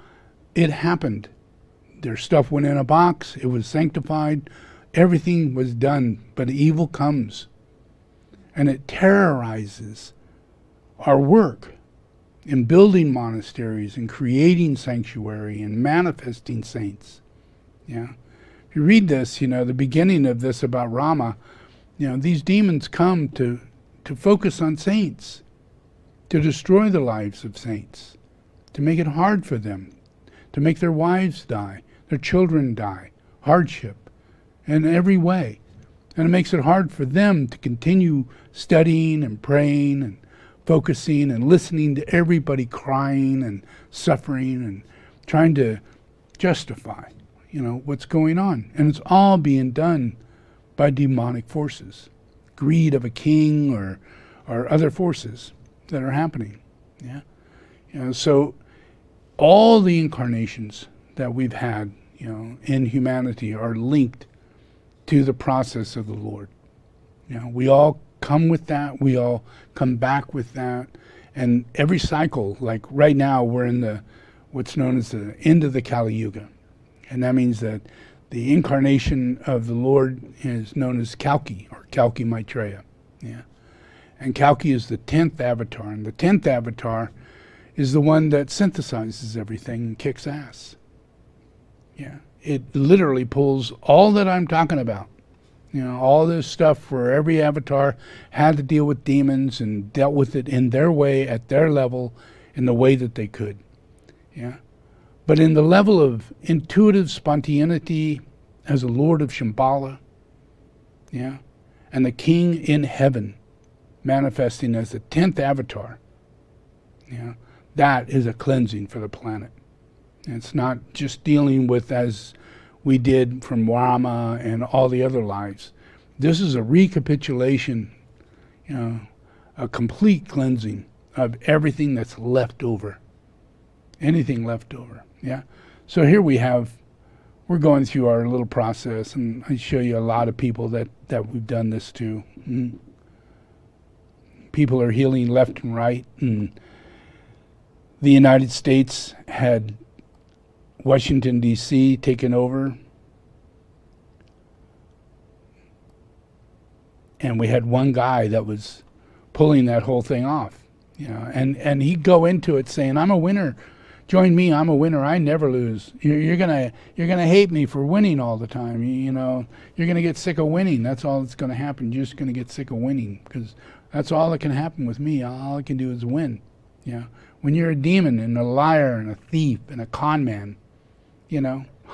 it happened. Their stuff went in a box. It was sanctified. Everything was done. But evil comes. And it terrorizes our work in building monasteries and creating sanctuary and manifesting saints. Yeah. If you read this, you know, the beginning of this about Rama, you know, these demons come to focus on saints, to destroy the lives of saints, to make it hard for them, to make their wives die, their children die, hardship in every way. And it makes it hard for them to continue studying and praying and focusing and listening to everybody crying and suffering and trying to justify, what's going on. And it's all being done by demonic forces, greed of a king or other forces that are happening. Yeah. So all the incarnations that we've had, in humanity are linked to the process of the Lord. We all come with that. We all come back with that. And every cycle, like right now, we're in what's known as the end of the Kali Yuga. And that means that the incarnation of the Lord is known as Kalki, or Kalki Maitreya. Yeah. And Kalki is the 10th avatar. And the 10th avatar is the one that synthesizes everything and kicks ass. Yeah. It literally pulls all that I'm talking about. All this stuff where every avatar had to deal with demons and dealt with it in their way, at their level, in the way that they could. Yeah. But in the level of intuitive spontaneity as a Lord of Shambhala, yeah, and the King in heaven manifesting as the 10th avatar, yeah, that is a cleansing for the planet. And it's not just dealing with as we did from Rama and all the other lives. This is a recapitulation, a complete cleansing of everything that's left over. Anything left over, yeah? So here we're going through our little process, and I show you a lot of people that we've done this to. People are healing left and right, and the United States had Washington, D.C. taken over, and we had one guy that was pulling that whole thing off, and he'd go into it saying, "I'm a winner. Join me. I'm a winner. I never lose. You're gonna hate me for winning all the time. You're gonna get sick of winning. That's all that's gonna happen. You're just gonna get sick of winning, because that's all that can happen with me. All I can do is win. When you're a demon and a liar and a thief and a con man,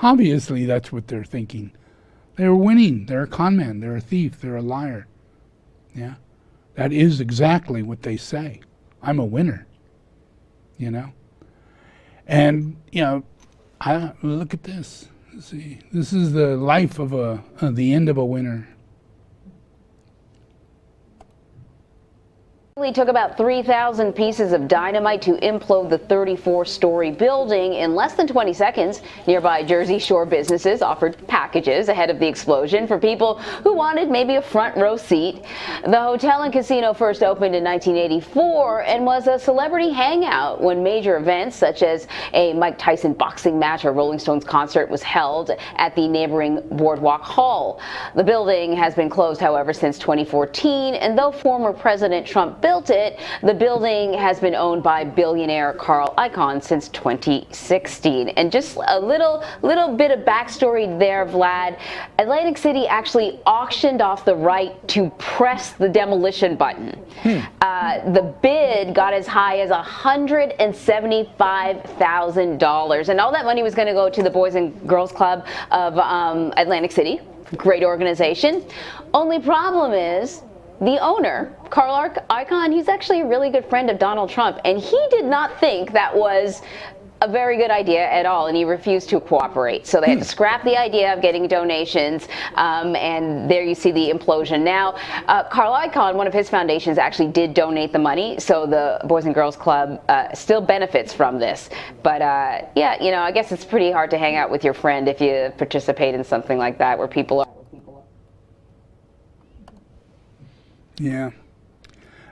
obviously that's what they're thinking. They're winning. They're a con man. They're a thief. They're a liar. Yeah, that is exactly what they say. I'm a winner. And I look at this. See, this is the life of the end of a winner. It took about 3,000 pieces of dynamite to implode the 34-story building in less than 20 seconds. Nearby Jersey Shore businesses offered packages ahead of the explosion for people who wanted maybe a front row seat. The hotel and casino first opened in 1984 and was a celebrity hangout when major events such as a Mike Tyson boxing match or Rolling Stones concert was held at the neighboring Boardwalk Hall. The building has been closed, however, since 2014, and though former President Trump built it, the building has been owned by billionaire Carl Icahn since 2016. And just a little bit of backstory there, Vlad. Atlantic City actually auctioned off the right to press the demolition button. The bid got as high as $175,000, and all that money was going to go to the Boys and Girls Club of Atlantic City. Great organization. Only problem is, the owner, Carl Icahn, he's actually a really good friend of Donald Trump, and he did not think that was a very good idea at all, and he refused to cooperate. So they had to scrap the idea of getting donations, and there you see the implosion. Now, Carl Icahn, one of his foundations, actually did donate the money, so the Boys and Girls Club still benefits from this. But yeah, I guess it's pretty hard to hang out with your friend if you participate in something like that where people are. Yeah.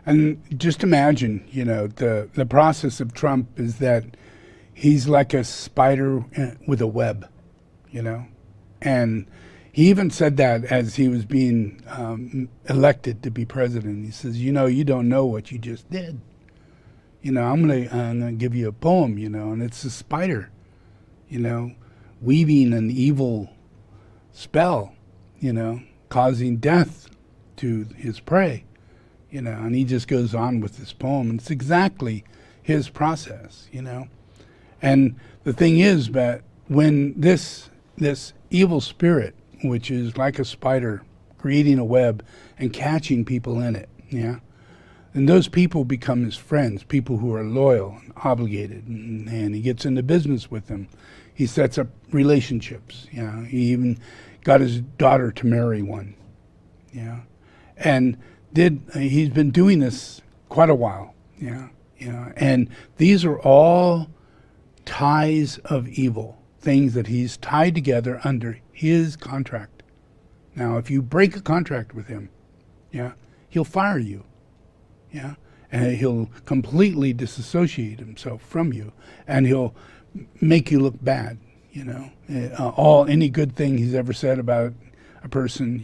And just imagine, the process of Trump is that he's like a spider with a web, And he even said that as he was being elected to be president. He says, you don't know what you just did. I'm gonna give you a poem, and it's a spider, weaving an evil spell, causing death to his prey, and he just goes on with this poem. And it's exactly his process, And the thing is that when this this evil spirit, which is like a spider creating a web and catching people in it, yeah? And those people become his friends, people who are loyal and obligated, and he gets into business with them. He sets up relationships, yeah? He even got his daughter to marry one, yeah? And he's been doing this quite a while, yeah? And these are all ties of evil, things that he's tied together under his contract. Now, if you break a contract with him, yeah, he'll fire you, yeah, and he'll completely disassociate himself from you, and he'll make you look bad, any good thing he's ever said about a person,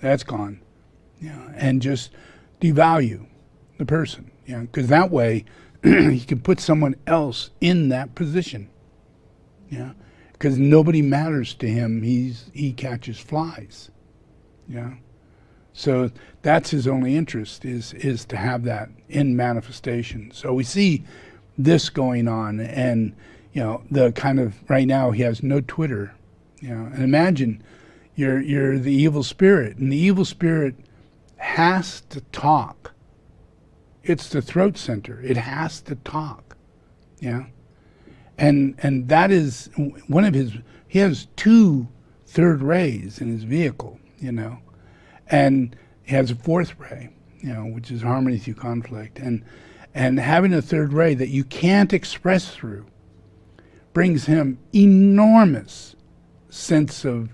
that's gone, and just devalue the person, because that way he can put someone else in that position, because nobody matters to him. He catches flies, so that's his only interest is to have that in manifestation. So we see this going on, and the kind of right now he has no Twitter, and imagine you're the evil spirit, and the evil spirit has to talk. It's the throat center. It has to talk, and that is one of his. He has 2 third rays in his vehicle, and he has a 4th ray, which is harmony through conflict, and having a 3rd ray that you can't express through brings him enormous sense of,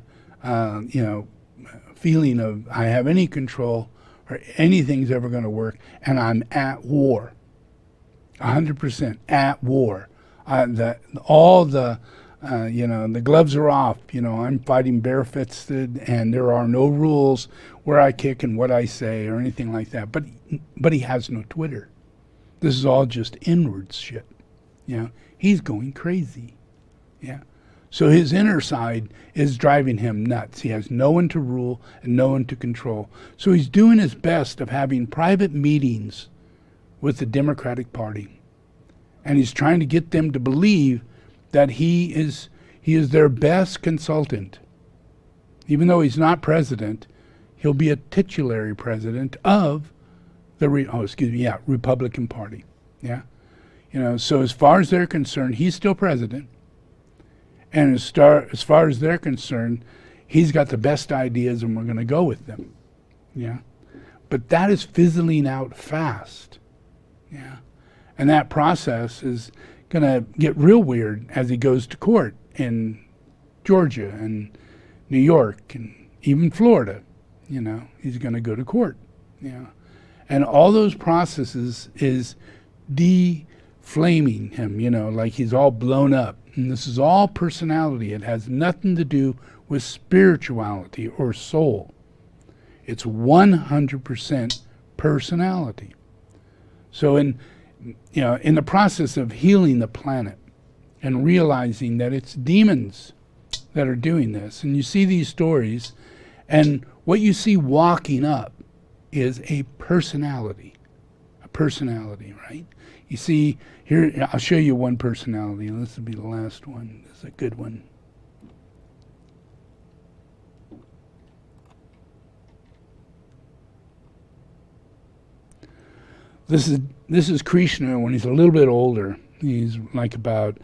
feeling of I have any control or anything's ever going to work, and I'm at war, 100% at war. The gloves are off. I'm fighting barefooted, and there are no rules where I kick and what I say or anything like that. But he has no Twitter. This is all just inward shit. He's going crazy. So his inner side is driving him nuts. He has no one to rule and no one to control. So he's doing his best of having private meetings with the Democratic Party, and he's trying to get them to believe that he is their best consultant. Even though he's not president, he'll be a titular president of the Republican Party. So as far as they're concerned, he's still president, and as far as they're concerned, he's got the best ideas, and we're going to go with them. But that is fizzling out fast. And that process is going to get real weird as he goes to court in Georgia and New York and even Florida. He's going to go to court. And all those processes is deflaming him, like he's all blown up. And this is all personality. It has nothing to do with spirituality or soul. It's 100% personality. So in the process of healing the planet and realizing that it's demons that are doing this, and you see these stories, and what you see walking up is a personality, right? You see, here, I'll show you one personality, and this will be the last one. This is a good one. This is Krishna when he's a little bit older. He's like about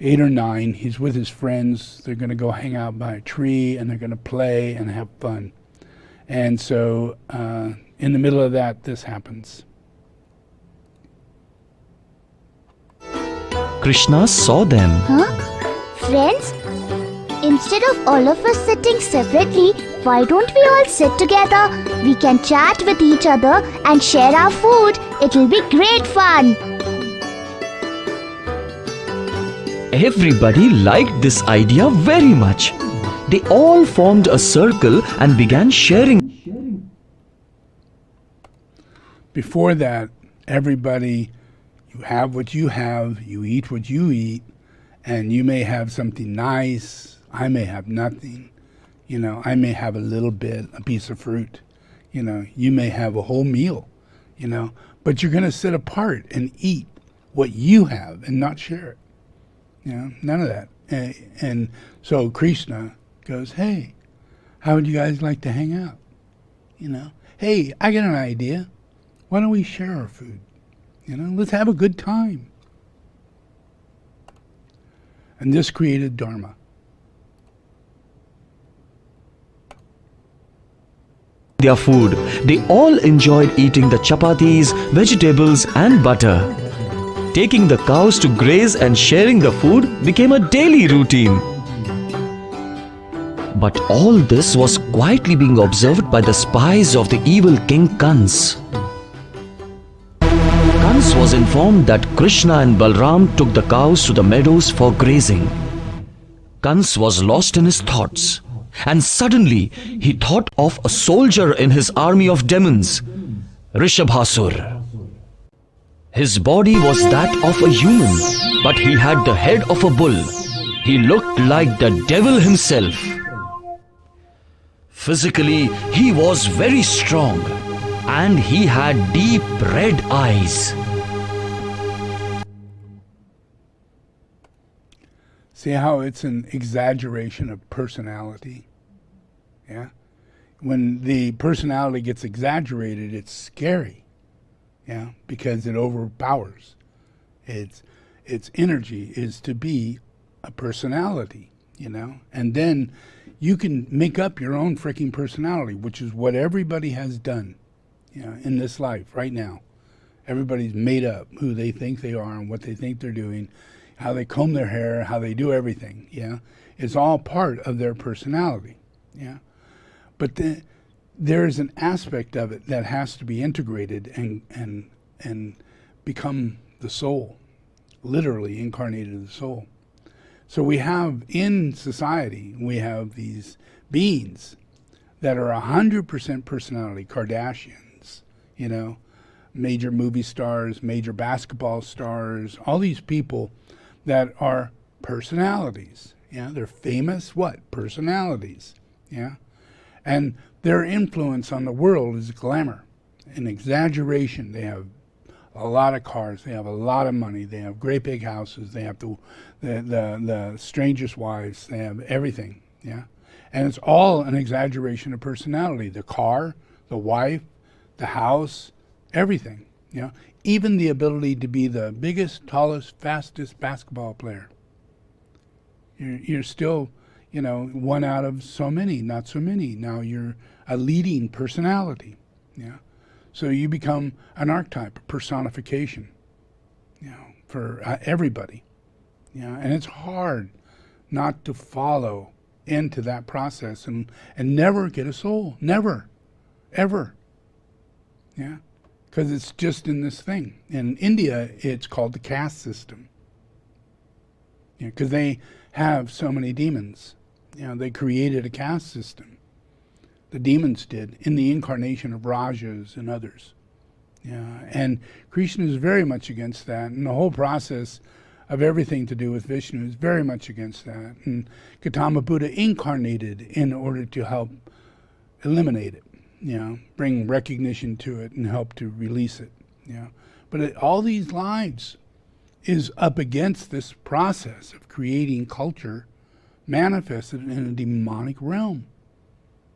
8 or 9. He's with his friends. They're going to go hang out by a tree, and they're going to play and have fun. And so in the middle of that, this happens. Krishna saw them. Friends? Instead of all of us sitting separately, why don't we all sit together? We can chat with each other and share our food. It'll be great fun. Everybody liked this idea very much. They all formed a circle and began sharing. Before that, everybody, you have what you have, you eat what you eat, and you may have something nice, I may have nothing. I may have a little bit, a piece of fruit. You may have a whole meal, but you're going to sit apart and eat what you have and not share it. None of that. And so Krishna goes, hey, how would you guys like to hang out? You know, hey, I got an idea. Why don't we share our food? You know, let's have a good time. And this created dharma. Their food, they all enjoyed eating the chapatis, vegetables and butter. Taking the cows to graze and sharing the food became a daily routine. But all this was quietly being observed by the spies of the evil king Kans. Kans was informed that Krishna and Balram took the cows to the meadows for grazing. Kans was lost in his thoughts, and suddenly he thought of a soldier in his army of demons, Rishabhasur. His body was that of a human, but he had the head of a bull. He looked like the devil himself. Physically, he was very strong, and he had deep red eyes. See how it's an exaggeration of personality? Yeah? When the personality gets exaggerated, it's scary. Yeah? Because it overpowers. Its energy is to be a personality, you know? And then you can make up your own freaking personality, which is what everybody has done, you know, in this life right now. Everybody's made up who they think they are and what they think they're doing, how they comb their hair, how they do everything, yeah? It's all part of their personality, yeah? But there's an aspect of it that has to be integrated and become the soul, literally incarnated the soul. So we have in society, we have these beings that are 100% personality, Kardashians, you know, major movie stars, major basketball stars, all these people that are personalities. Yeah, they're famous, what? Personalities. Yeah. And their influence on the world is glamour and exaggeration. They have a lot of cars, they have a lot of money, they have great big houses, they have the strangest wives, they have everything, yeah? And it's all an exaggeration of personality. The car, the wife, the house, everything, you know? Even the ability to be the biggest, tallest, fastest basketball player. You're still, you know, one out of so many, not so many. Now you're a leading personality, yeah? So you become an archetype, a personification, you know, for everybody. You know, and it's hard not to follow into that process and never get a soul. Never. Ever. Yeah. Because it's just in this thing. In India, it's called the caste system. Yeah, because they have so many demons. You know, they created a caste system. The demons did, in the incarnation of Rajas and others. Yeah, and Krishna is very much against that, and the whole process of everything to do with Vishnu is very much against that. And Gautama Buddha incarnated in order to help eliminate it, you know, bring recognition to it and help to release it. You know. But all these lives is up against this process of creating culture manifested in a demonic realm.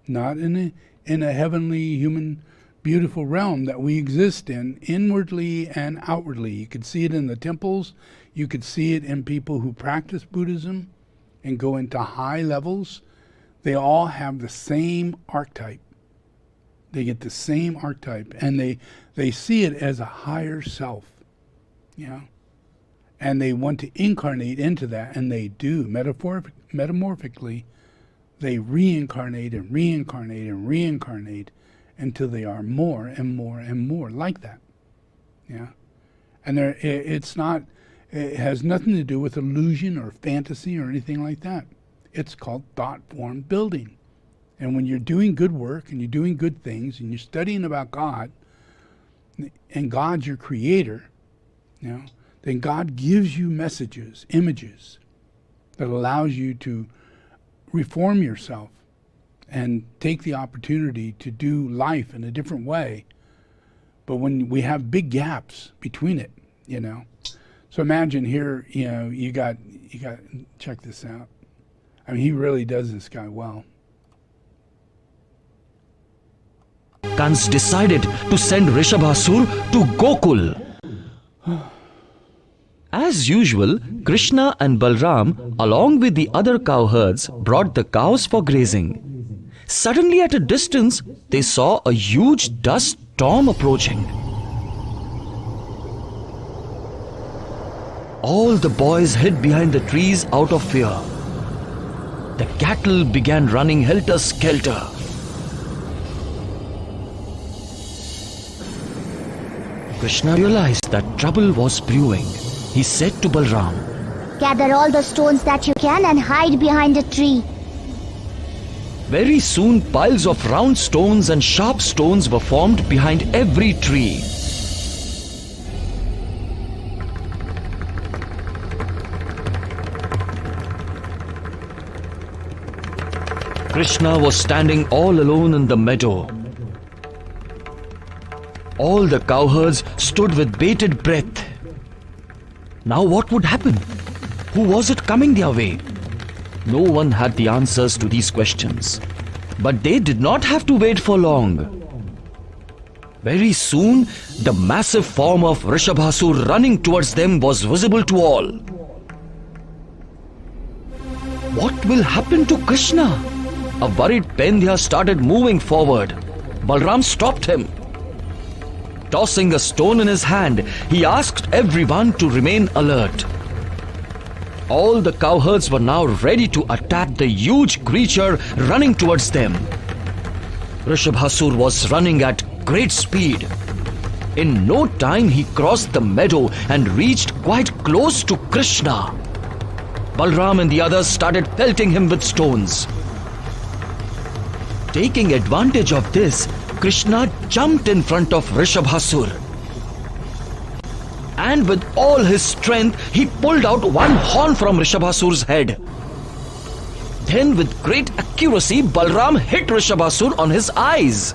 Not in a heavenly, human, beautiful realm that we exist in, inwardly and outwardly. You could see it in the temples. You could see it in people who practice Buddhism and go into high levels. They all have the same archetype. They get the same archetype, and they see it as a higher self, you know? And they want to incarnate into that, and they do, metamorphically. They reincarnate and reincarnate and reincarnate until they are more and more and more like that. Yeah, and it has nothing to do with illusion or fantasy or anything like that. It's called thought form building. And when you're doing good work and you're doing good things and you're studying about God, and God's your creator, you know, then God gives you messages, images that allows you to reform yourself and take the opportunity to do life in a different way. But when we have big gaps between it, you know, So imagine here, you got, check this out. I mean, he really does this guy well. Kans decided to send Rishabhasur to Gokul. As usual, Krishna and Balram, along with the other cowherds, brought the cows for grazing. Suddenly at a distance, they saw a huge dust storm approaching. All the boys hid behind the trees out of fear. The cattle began running helter-skelter. Krishna realized that trouble was brewing. He said to Balram, Gather all the stones that you can and hide behind a tree. Very soon piles of round stones and sharp stones were formed behind every tree. Krishna was standing all alone in the meadow. All the cowherds stood with bated breath. Now what would happen? Who was it coming their way? No one had the answers to these questions. But they did not have to wait for long. Very soon, the massive form of Rishabhasur running towards them was visible to all. What will happen to Krishna? A worried Pendya started moving forward. Balram stopped him. Tossing a stone in his hand, he asked everyone to remain alert. All the cowherds were now ready to attack the huge creature running towards them. Rishabhasur was running at great speed. In no time he crossed the meadow and reached quite close to Krishna. Balram and the others started pelting him with stones. Taking advantage of this, Krishna jumped in front of Rishabhasur. And with all his strength, he pulled out one horn from Rishabhasur's head. Then with great accuracy, Balram hit Rishabhasur on his eyes.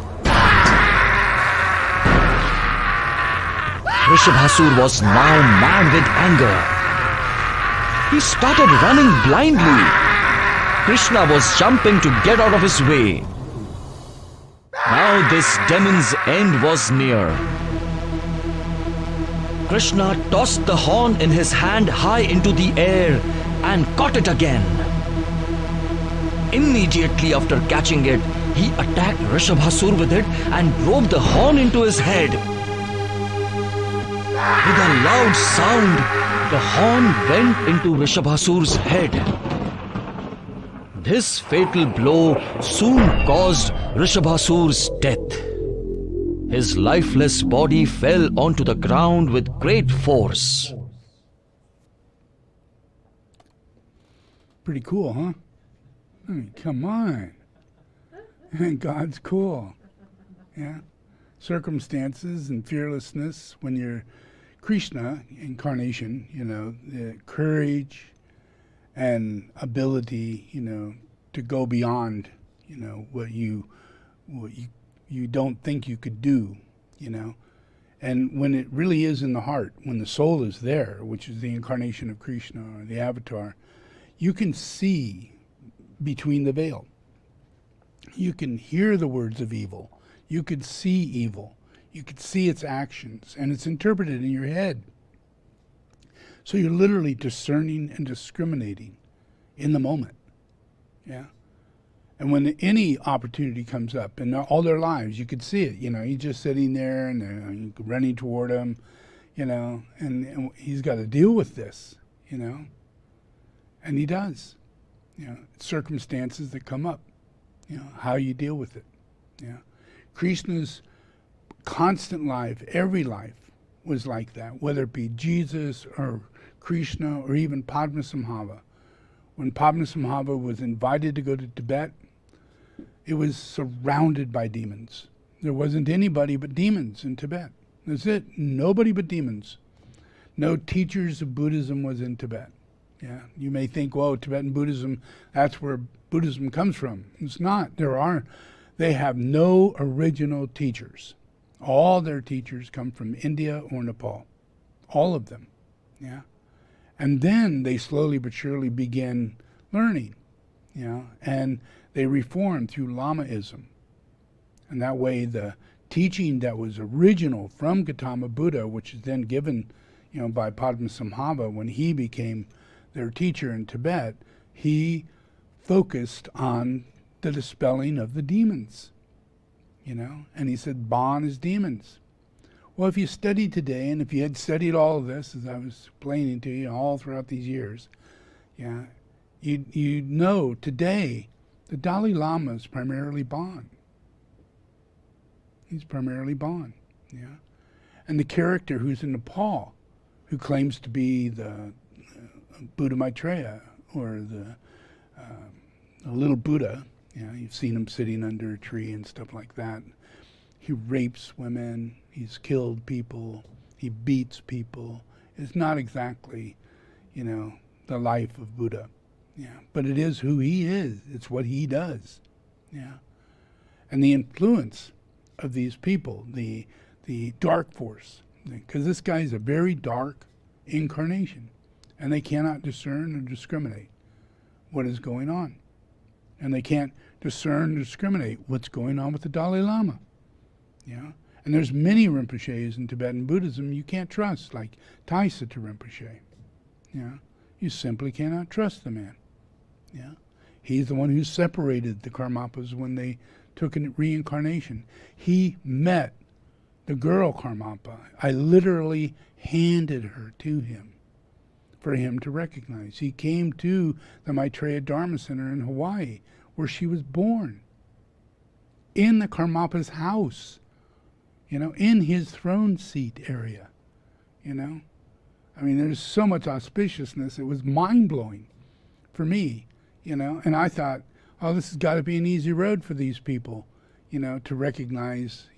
Rishabhasur was now mad with anger. He started running blindly. Krishna was jumping to get out of his way. Now this demon's end was near. Krishna tossed the horn in his hand high into the air and caught it again. Immediately after catching it, he attacked Rishabhasur with it and drove the horn into his head. With a loud sound, the horn went into Rishabhasur's head. This fatal blow soon caused Rishabhasur's death. His lifeless body fell onto the ground with great force. Pretty cool, huh? I mean, come on. God's cool. Yeah. Circumstances and fearlessness when you're Krishna, incarnation, the courage and ability, to go beyond, what you don't think you could do, And when it really is in the heart, when the soul is there, which is the incarnation of Krishna or the avatar, you can see between the veil. You can hear the words of evil. You could see evil. You could see its actions, and it's interpreted in your head. So you're literally discerning and discriminating in the moment. Yeah. And when any opportunity comes up in all their lives, you could see it. He's just sitting there and they're running toward him, and he's got to deal with this, and he does. Circumstances that come up, how you deal with it. Krishna's constant life, every life was like that, whether it be Jesus or Krishna or even Padmasambhava. When Padmasambhava was invited to go to Tibet, it was surrounded by demons. There wasn't anybody but demons in Tibet. That's it. Nobody but demons. No teachers of Buddhism was in Tibet. Yeah, you may think, well, Tibetan Buddhism, that's where Buddhism comes from. It's not. They have no original teachers. All their teachers come from India or Nepal. All of them. Yeah. And then they slowly but surely begin learning, and they reform through Lamaism. And that way the teaching that was original from Gautama Buddha, which is then given, by Padmasambhava when he became their teacher in Tibet, he focused on the dispelling of the demons, and he said, Bon is demons. Well, if you studied today, and if you had studied all of this, as I was explaining to you all throughout these years, you know today the Dalai Lama is primarily Bon. He's primarily Bon, And the character who's in Nepal, who claims to be the Buddha Maitreya, or the little Buddha, you've seen him sitting under a tree and stuff like that. He rapes women, he's killed people, he beats people. It's not exactly, the life of Buddha. But it is who he is. It's what he does. And the influence of these people, the dark force, because this guy is a very dark incarnation, and they cannot discern or discriminate what is going on. And they can't discern or discriminate what's going on with the Dalai Lama. And there's many Rinpoches in Tibetan Buddhism you can't trust, like Taisata Rinpoche. You simply cannot trust the man. He's the one who separated the Karmapas when they took a reincarnation. He met the girl Karmapa. I literally handed her to him for him to recognize. He came to the Maitreya Dharma Center in Hawaii, where she was born, in the Karmapa's house, in his throne seat area, I mean, there's so much auspiciousness. It was mind-blowing for me, and I thought, oh, this has got to be an easy road for these people, to recognize,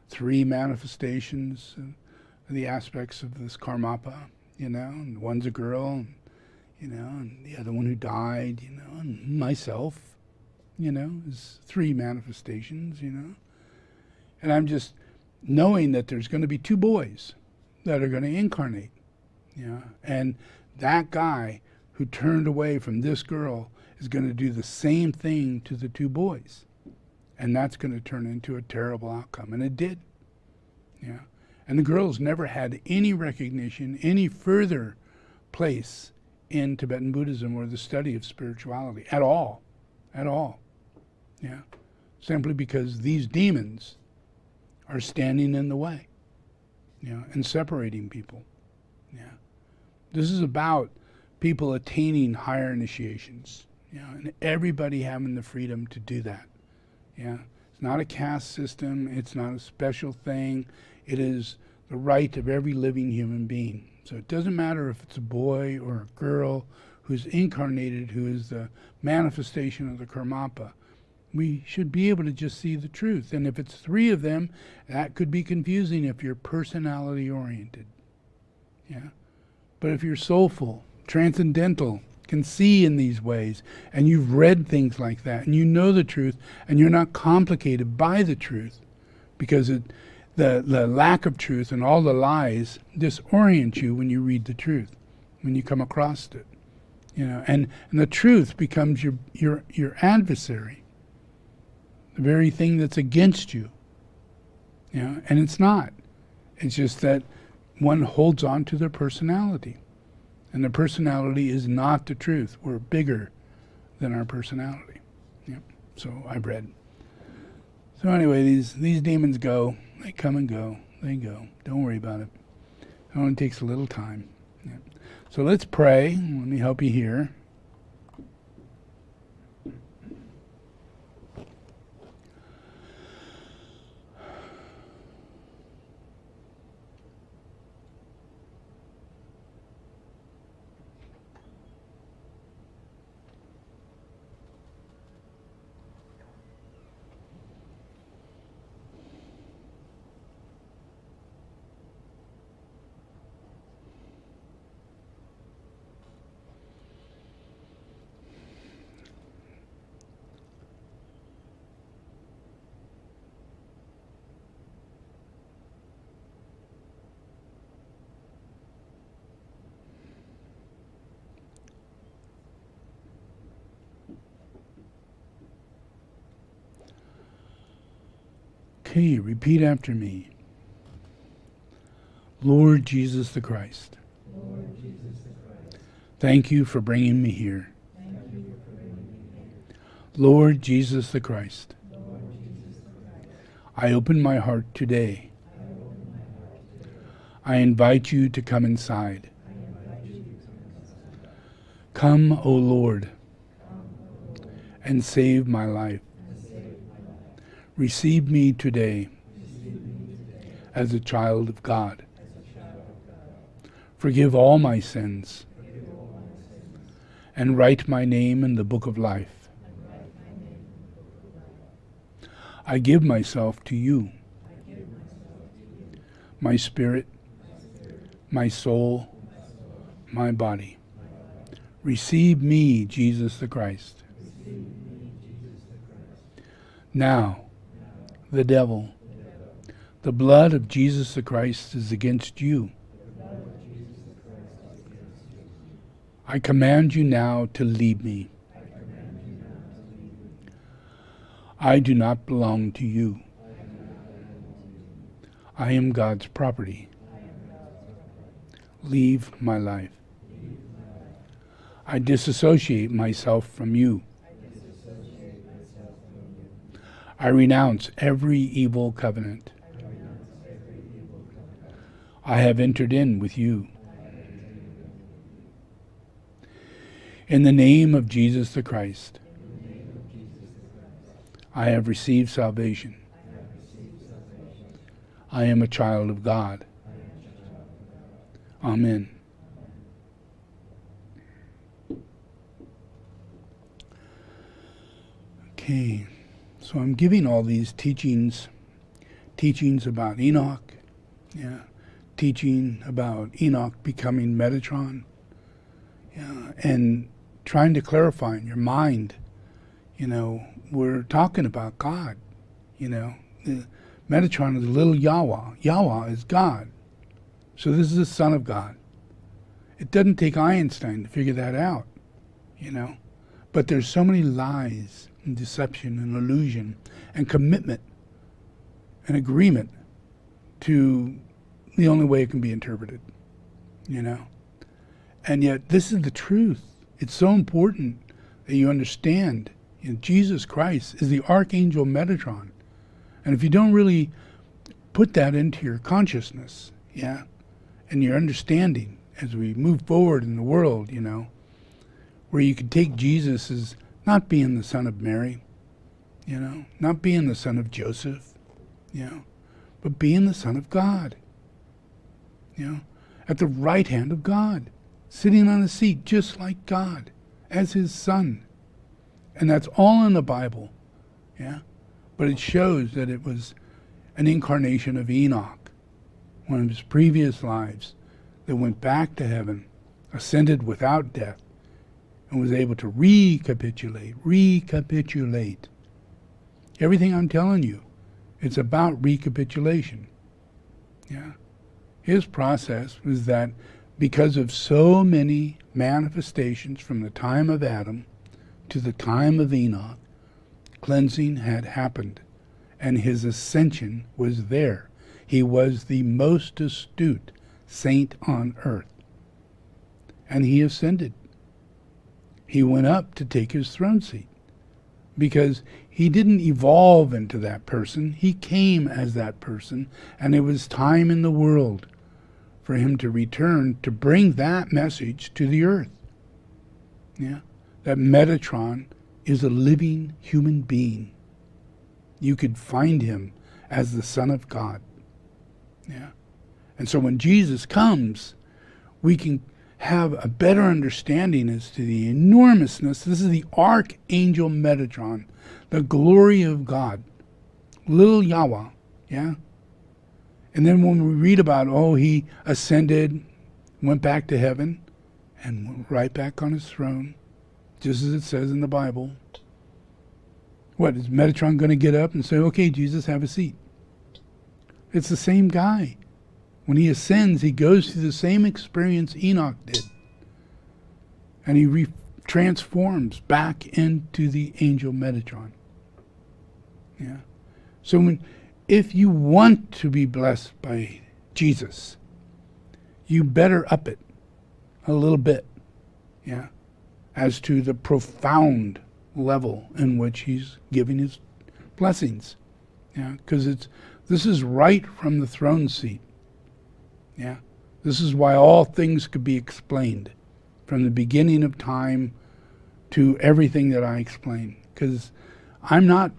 3 manifestations of the aspects of this Karmapa, and one's a girl, and the other one who died, and myself, is 3 manifestations, And I'm just knowing that there's going to be 2 boys that are going to incarnate, and that guy who turned away from this girl is going to do the same thing to the 2 boys. And that's going to turn into a terrible outcome. And it did. And the girls never had any recognition, any further place in Tibetan Buddhism or the study of spirituality at all. At all. Simply because these demons are standing in the way, and separating people. This is about people attaining higher initiations, and everybody having the freedom to do that. It's not a caste system. It's not a special thing. It is the right of every living human being. So it doesn't matter if it's a boy or a girl who's incarnated, who is the manifestation of the Karmapa. We should be able to just see the truth. And if it's 3 of them, that could be confusing if you're personality oriented. But if you're soulful, transcendental, can see in these ways, and you've read things like that, and you know the truth, and you're not complicated by the truth, because the lack of truth and all the lies disorient you when you read the truth, when you come across it. And the truth becomes your adversary, the very thing that's against you. And it's not. It's just that one holds on to their personality. And the personality is not the truth. We're bigger than our personality. So I've read. So anyway, these demons go. They come and go. They go. Don't worry about it. It only takes a little time. So let's pray. Let me help you here. Okay, repeat after me. Lord Jesus the Christ, thank you for bringing me here. Lord Jesus the Christ, I open my heart today. I invite you to come inside. Come, O Lord, and save my life. Receive me today as a child of God. Forgive all my sins and write my name in the book of life. I give myself to you, my spirit, my soul, my body. Receive me, Jesus the Christ. Now, the devil, the blood of Jesus the Christ is against you. I command you now to leave me. I do not belong to you. I am God's property. Leave my life. I disassociate myself from you. I renounce every evil covenant I have entered in with you. In the name of Jesus the Christ, I have received salvation. I am a child of God. Amen. Okay, so I'm giving all these teachings about Enoch, teaching about Enoch becoming Metatron, and trying to clarify in your mind, we're talking about God, The Metatron is little Yahweh. Yahweh is God. So this is the Son of God. It doesn't take Einstein to figure that out, But there's so many lies and deception and illusion and commitment and agreement to the only way it can be interpreted, And yet this is the truth. It's so important that you understand Jesus Christ is the Archangel Metatron. And if you don't really put that into your consciousness, and your understanding as we move forward in the world, where you can take Jesus as not being the son of Mary, not being the son of Joseph, but being the Son of God, at the right hand of God, sitting on a seat just like God, as his son. And that's all in the Bible, But it shows that it was an incarnation of Enoch, one of his previous lives, that went back to heaven, ascended without death, and was able to recapitulate. Everything I'm telling you, it's about recapitulation. His process was that because of so many manifestations from the time of Adam to the time of Enoch, cleansing had happened, and his ascension was there. He was the most astute saint on earth. And he ascended. He went up to take his throne seat, because he didn't evolve into that person. He came as that person, and it was time in the world for him to return to bring that message to the earth. That Metatron is a living human being. You could find him as the Son of God. And so when Jesus comes, we can have a better understanding as to the enormousness. This is the Archangel Metatron, the glory of God, little Yahweh, And then when we read about, he ascended, went back to heaven, and went right back on his throne, just as it says in the Bible. What, is Metatron going to get up and say, okay, Jesus, have a seat? It's the same guy. When he ascends, he goes through the same experience Enoch did. And he transforms back into the angel Metatron. So when if you want to be blessed by Jesus, you better up it a little bit, yeah, as to the profound level in which he's giving his blessings, yeah, because this is right from the throne seat, yeah. This is why all things could be explained from the beginning of time to everything that I explain, because I'm not,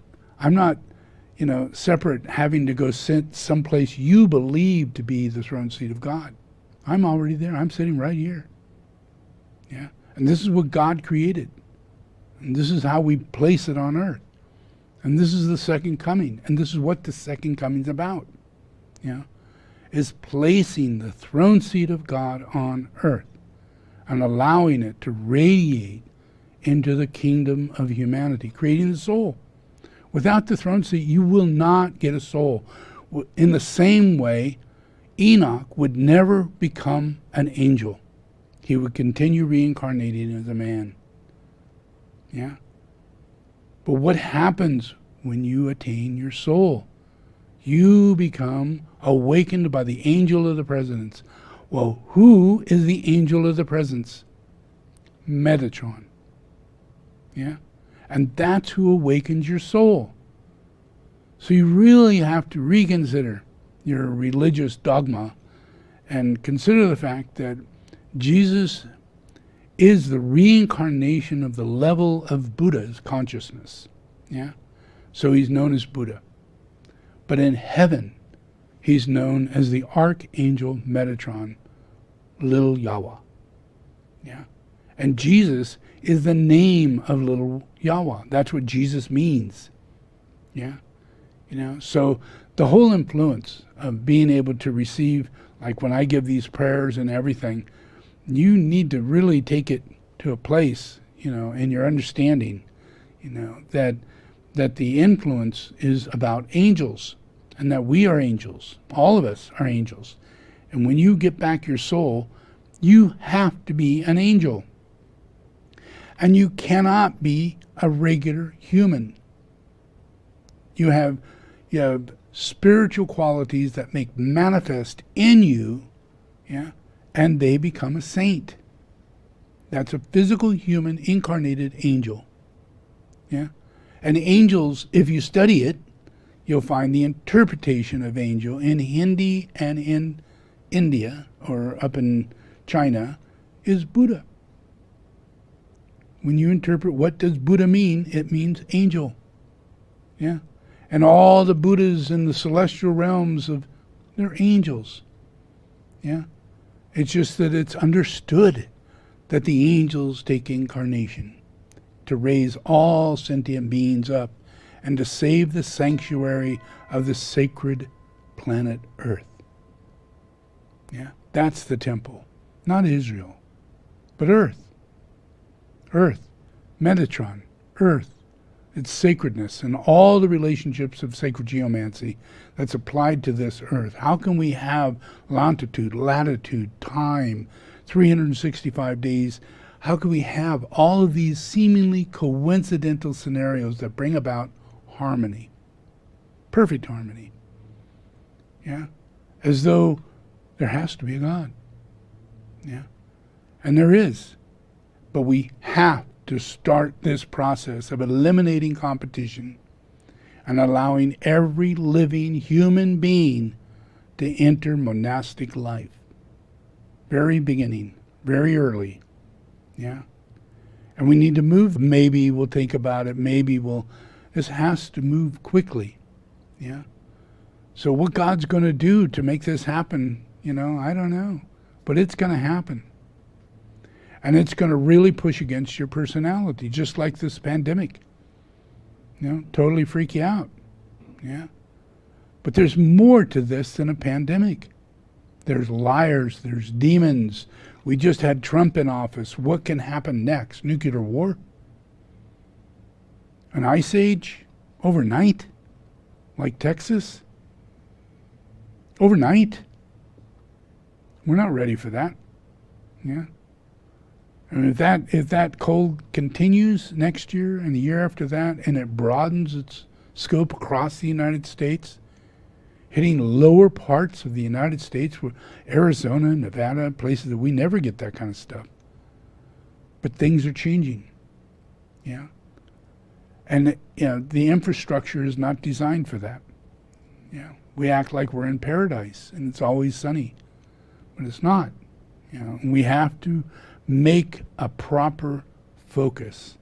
separate, having to go sit someplace you believe to be the throne seat of God. I'm already there. I'm sitting right here. Yeah, and this is what God created, and this is how we place it on earth, and this is the second coming, and this is what the second coming's about. Yeah, is placing the throne seat of God on earth and allowing it to radiate into the kingdom of humanity, creating the soul. Without the throne seat, you will not get a soul. In the same way, Enoch would never become an angel. He would continue reincarnating as a man. Yeah? But what happens when you attain your soul? You become awakened by the angel of the presence. Well, who is the angel of the presence? Metatron. Yeah? And that's who awakens your soul. So you really have to reconsider your religious dogma and consider the fact that Jesus is the reincarnation of the level of Buddha's consciousness. Yeah? So he's known as Buddha. But in heaven, he's known as the Archangel Metatron, Little Yahweh. Yeah? And Jesus is the name of Little Yahweh. That's what Jesus means. Yeah? So the whole influence of being able to receive, like when I give these prayers and everything, you need to really take it to a place, in your understanding, that the influence is about angels, and that we are angels. All of us are angels. And when you get back your soul, you have to be an angel. And you cannot be a regular human. You have spiritual qualities that make manifest in you, yeah, and they become a saint. That's a physical human incarnated angel. Yeah? And angels, if you study it, you'll find the interpretation of angel in Hindi and in India, or up in China, is Buddha. When you interpret what does Buddha mean, it means angel. Yeah? And all the Buddhas in the celestial realms they're angels. Yeah? It's just that it's understood that the angels take incarnation to raise all sentient beings up and to save the sanctuary of the sacred planet Earth. Yeah? That's the temple. Not Israel, but Earth. Earth. Metatron. Earth. Its sacredness and all the relationships of sacred geomancy that's applied to this earth. How can we have longitude, latitude, time, 365 days? How can we have all of these seemingly coincidental scenarios that bring about harmony? Perfect harmony. Yeah? As though there has to be a God. Yeah? And there is. But we have to start this process of eliminating competition and allowing every living human being to enter monastic life. Very beginning, very early. Yeah? And we need to move. Maybe we'll think about it. This has to move quickly. Yeah? So what God's going to do to make this happen, I don't know. But it's going to happen. And it's going to really push against your personality, just like this pandemic. Totally freak you out. Yeah. But there's more to this than a pandemic. There's liars, there's demons. We just had Trump in office. What can happen next? Nuclear war? An ice age? Overnight? Like Texas? Overnight? We're not ready for that. Yeah. And if that cold continues next year and the year after that, and it broadens its scope across the United States, hitting lower parts of the United States, Arizona, Nevada, places that we never get that kind of stuff. But things are changing. Yeah. And the infrastructure is not designed for that. Yeah. We act like we're in paradise and it's always sunny, but it's not. And we have to make a proper focus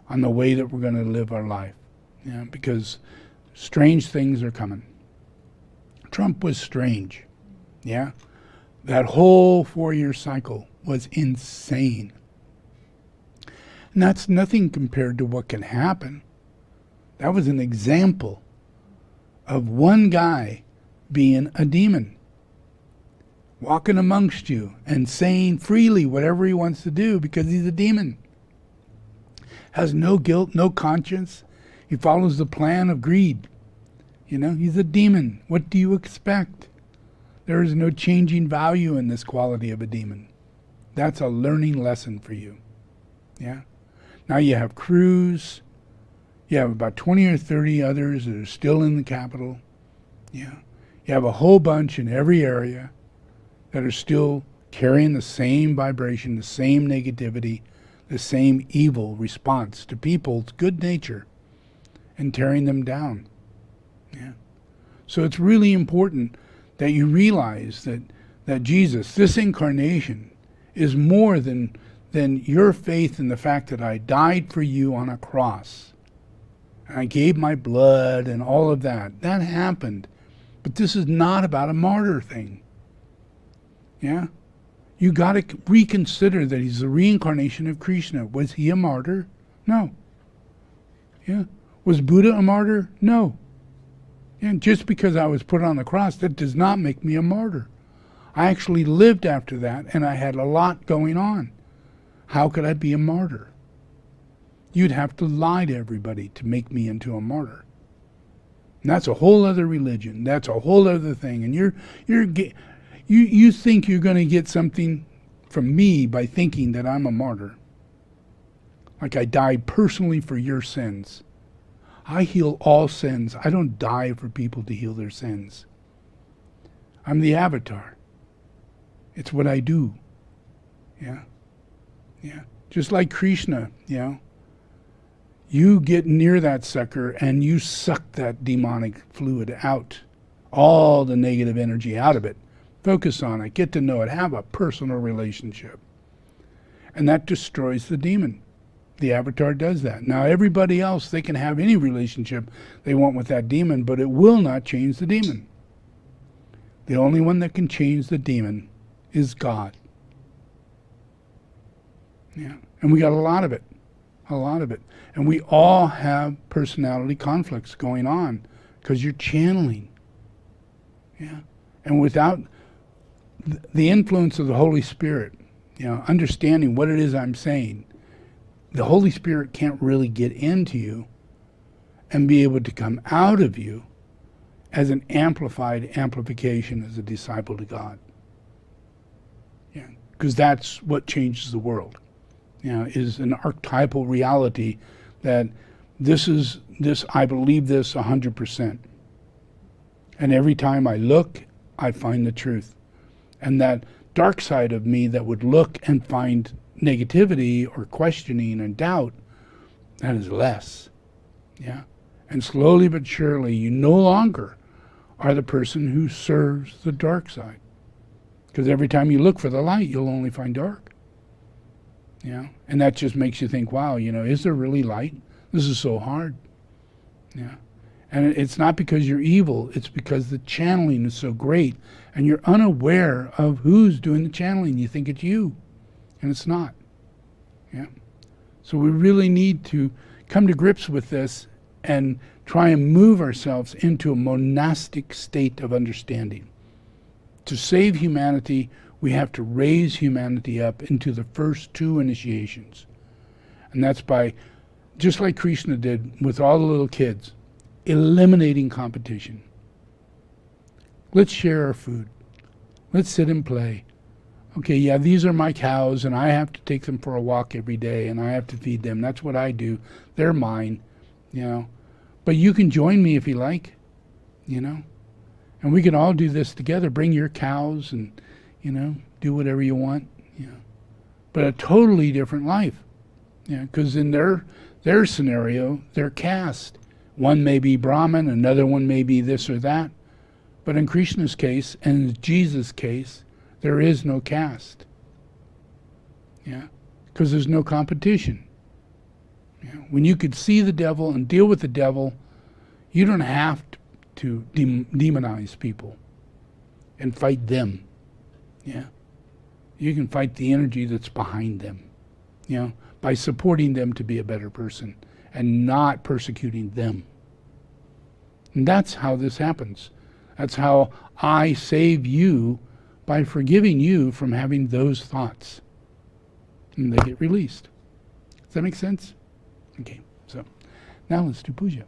on the way that we're going to live our life. Because strange things are coming. Trump was strange. Yeah. That whole 4-year cycle was insane. And that's nothing compared to what can happen. That was an example of one guy being a demon, walking amongst you and saying freely whatever he wants to do because he's a demon. Has no guilt, no conscience. He follows the plan of greed. He's a demon. What do you expect? There is no changing value in this quality of a demon. That's a learning lesson for you. Yeah. Now you have Cruz. You have about 20 or 30 others that are still in the Capitol. Yeah. You have a whole bunch in every area that are still carrying the same vibration, the same negativity, the same evil response to people's good nature and tearing them down. Yeah. So it's really important that you realize that Jesus, this incarnation, is more than your faith in the fact that I died for you on a cross. And I gave my blood and all of that. That happened. But this is not about a martyr thing. Yeah? You got to reconsider that he's the reincarnation of Krishna. Was he a martyr? No. Yeah. Was Buddha a martyr? No. And just because I was put on the cross, that does not make me a martyr. I actually lived after that, and I had a lot going on. How could I be a martyr? You'd have to lie to everybody to make me into a martyr. And that's a whole other religion. That's a whole other thing. And you think you're going to get something from me by thinking that I'm a martyr. Like I died personally for your sins. I heal all sins. I don't die for people to heal their sins. I'm the avatar. It's what I do. Yeah. Yeah. Just like Krishna, you get near that sucker and you suck that demonic fluid out. All the negative energy out of it. Focus on it. Get to know it. Have a personal relationship. And that destroys the demon. The avatar does that. Now everybody else, they can have any relationship they want with that demon, but it will not change the demon. The only one that can change the demon is God. Yeah. And we got a lot of it. A lot of it. And we all have personality conflicts going on because you're channeling. Yeah. And without the influence of the Holy Spirit, understanding what it is I'm saying, the Holy Spirit can't really get into you and be able to come out of you as an amplified amplification as a disciple to God. Yeah. Because that's what changes the world. Is an archetypal reality that I believe this 100%. And every time I look, I find the truth. And that dark side of me that would look and find negativity or questioning and doubt, that is less. Yeah. And slowly but surely, you no longer are the person who serves the dark side. Because every time you look for the light, you'll only find dark. Yeah, and that just makes you think, wow, is there really light? This is so hard. Yeah, and it's not because you're evil, it's because the channeling is so great, and you're unaware of who's doing the channeling. You think it's you, and it's not. Yeah, so we really need to come to grips with this and try and move ourselves into a monastic state of understanding. To save humanity, we have to raise humanity up into the first 2 initiations. And that's by, just like Krishna did with all the little kids, eliminating competition. Let's share our food. Let's sit and play. Okay, yeah, these are my cows, and I have to take them for a walk every day, and I have to feed them. That's what I do. They're mine, But you can join me if you like, And And we can all do this together. Bring your cows and, do whatever you want. But a totally different life. Because in their scenario, they're caste. One may be Brahmin, another one may be this or that. But in Krishna's case and in Jesus' case, there is no caste. Because there's no competition. When you could see the devil and deal with the devil, you don't have to demonize people and fight them. You can fight the energy that's behind them, by supporting them to be a better person and not persecuting them. And that's how this happens. That's how I save you, by forgiving you from having those thoughts. And they get released. Does that make sense? Okay, so now let's do puja.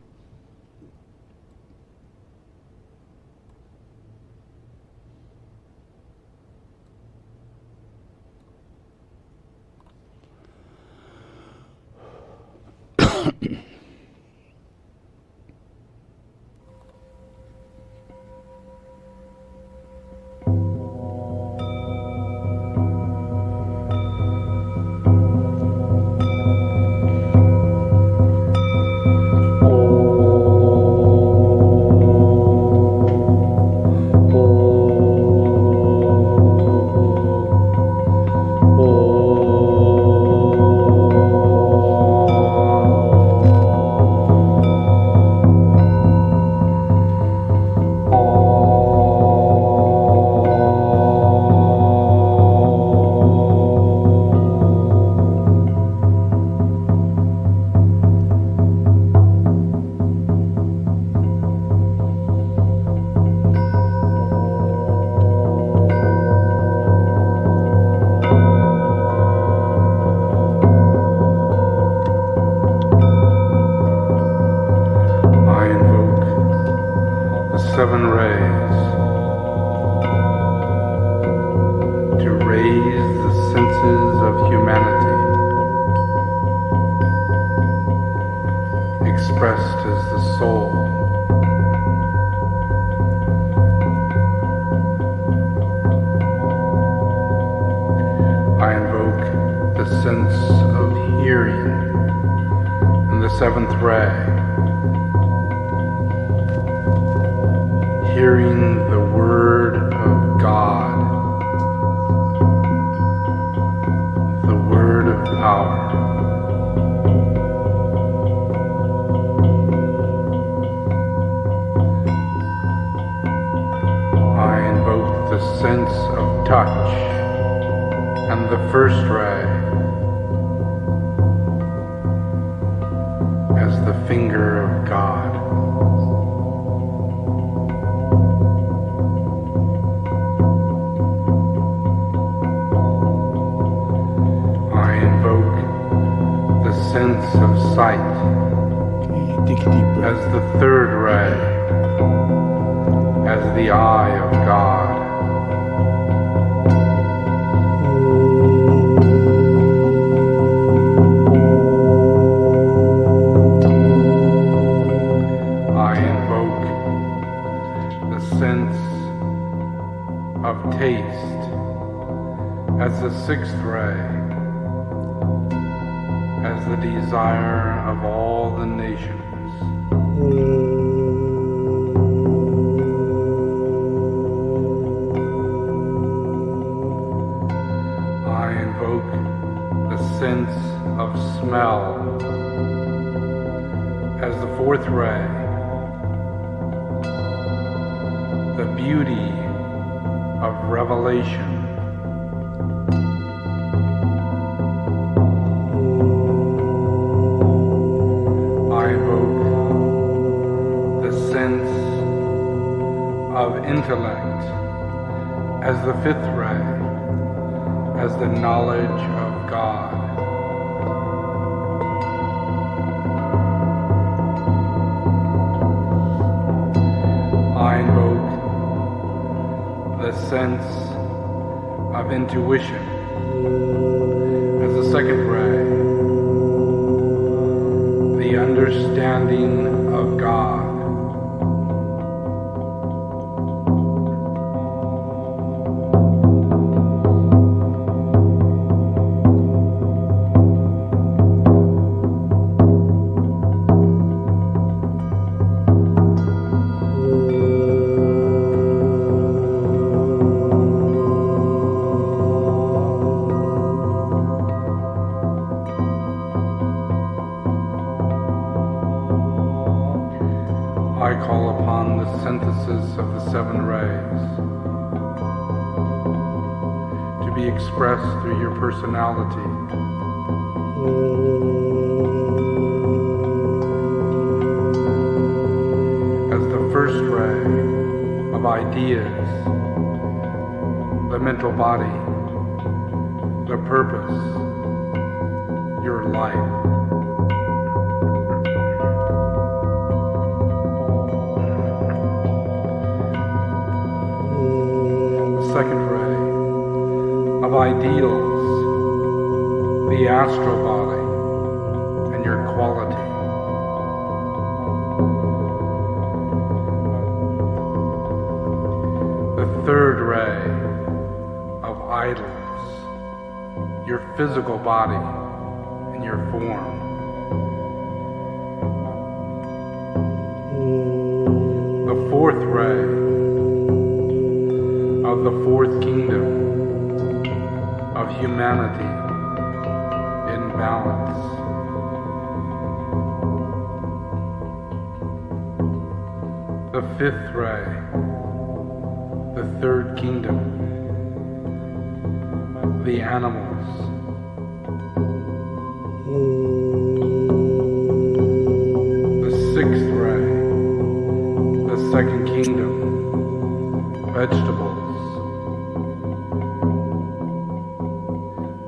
Intuition as the second ray, the understanding of God. I call upon the synthesis of the seven rays to be expressed through your personality. As the first ray of ideas, the mental body, the purpose, your life. Second ray of ideals, the astral body and your quality. The third ray of idols, your physical body and your form. The fourth ray of the fourth kingdom of humanity in balance. The fifth ray, the third kingdom, the animals. The sixth ray, the second kingdom, vegetables.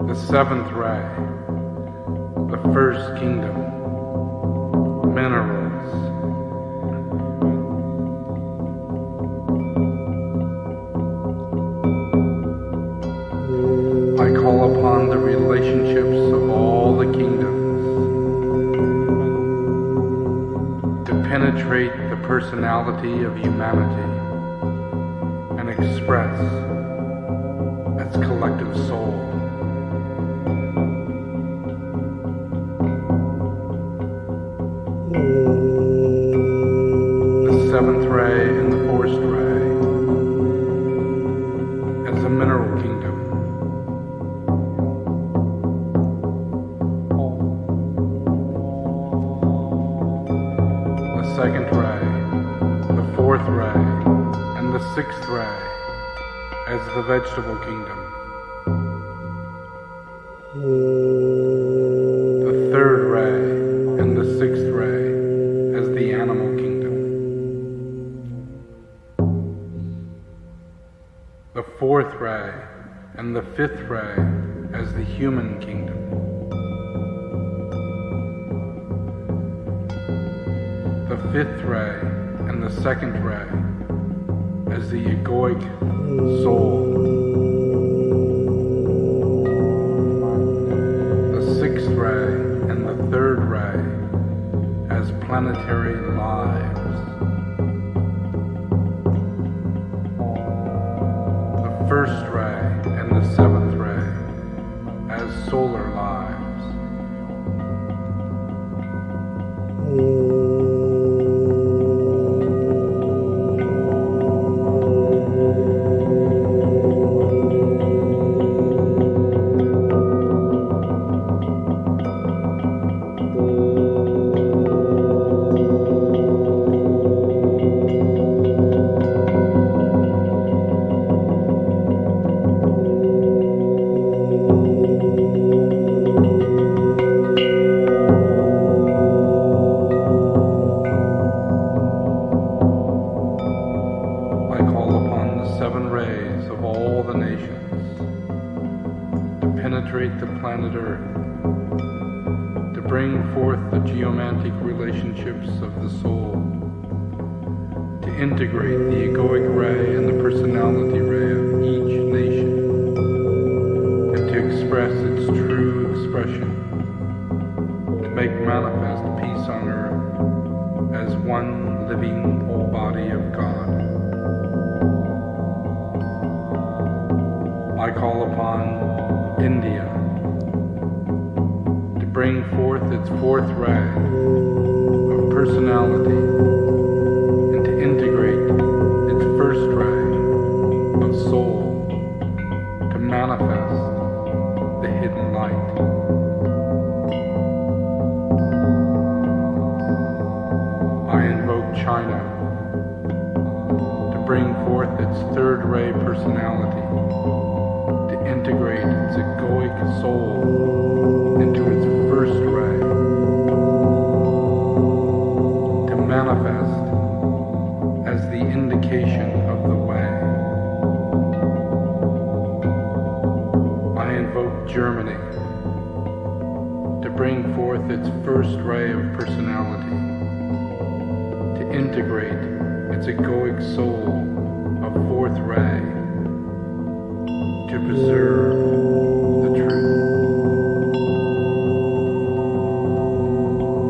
The seventh ray, the first kingdom, minerals. I call upon the relationships of all the kingdoms to penetrate the personality of humanity and express its collective soul. The seventh ray and the fourth ray as the mineral kingdom. The second ray, the fourth ray, and the sixth ray as the vegetable kingdom. The third ray and the sixth ray as the animal kingdom. The fourth ray and the fifth ray as the human kingdom. The fifth ray and the second ray as the egoic soul. The sixth ray and the third ray as planetary lives. The first ray and the seventh ray as solar lives. The planet Earth, to bring forth the geomantic relationships of the soul, to integrate the egoic ray and the personality ray of each nation, and to express its true expression, to make manifest peace on earth as one living body of God. I call upon India to bring forth its fourth ray of personality and to integrate its first ray of soul to manifest the hidden light. I invoke China to bring forth its third ray personality, to integrate its egoic soul into its first ray, to manifest as the indication of the way. I invoke Germany to bring forth its first ray of personality, to integrate its egoic soul of fourth ray, to preserve the truth.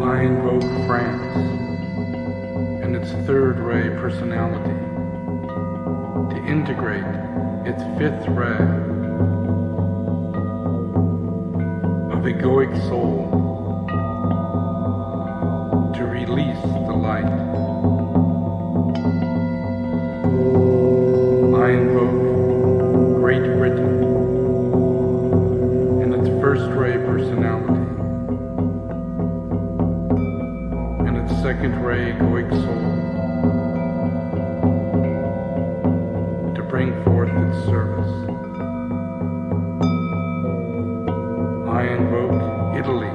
I invoke France and its third ray personality, to integrate its fifth ray of egoic soul, to release the light. I invoke Great Britain and its first ray personality and its second ray egoic soul to bring forth its service. I invoke Italy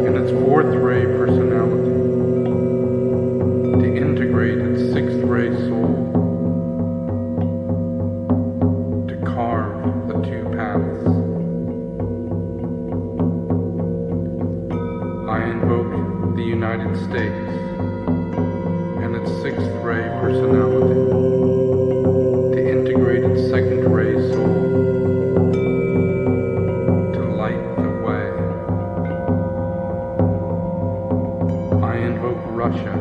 and its fourth ray personality to integrate its sixth ray soul, to carve the two paths. I invoke the United States and its sixth ray personality to integrate its second ray soul, to light the way. I invoke Russia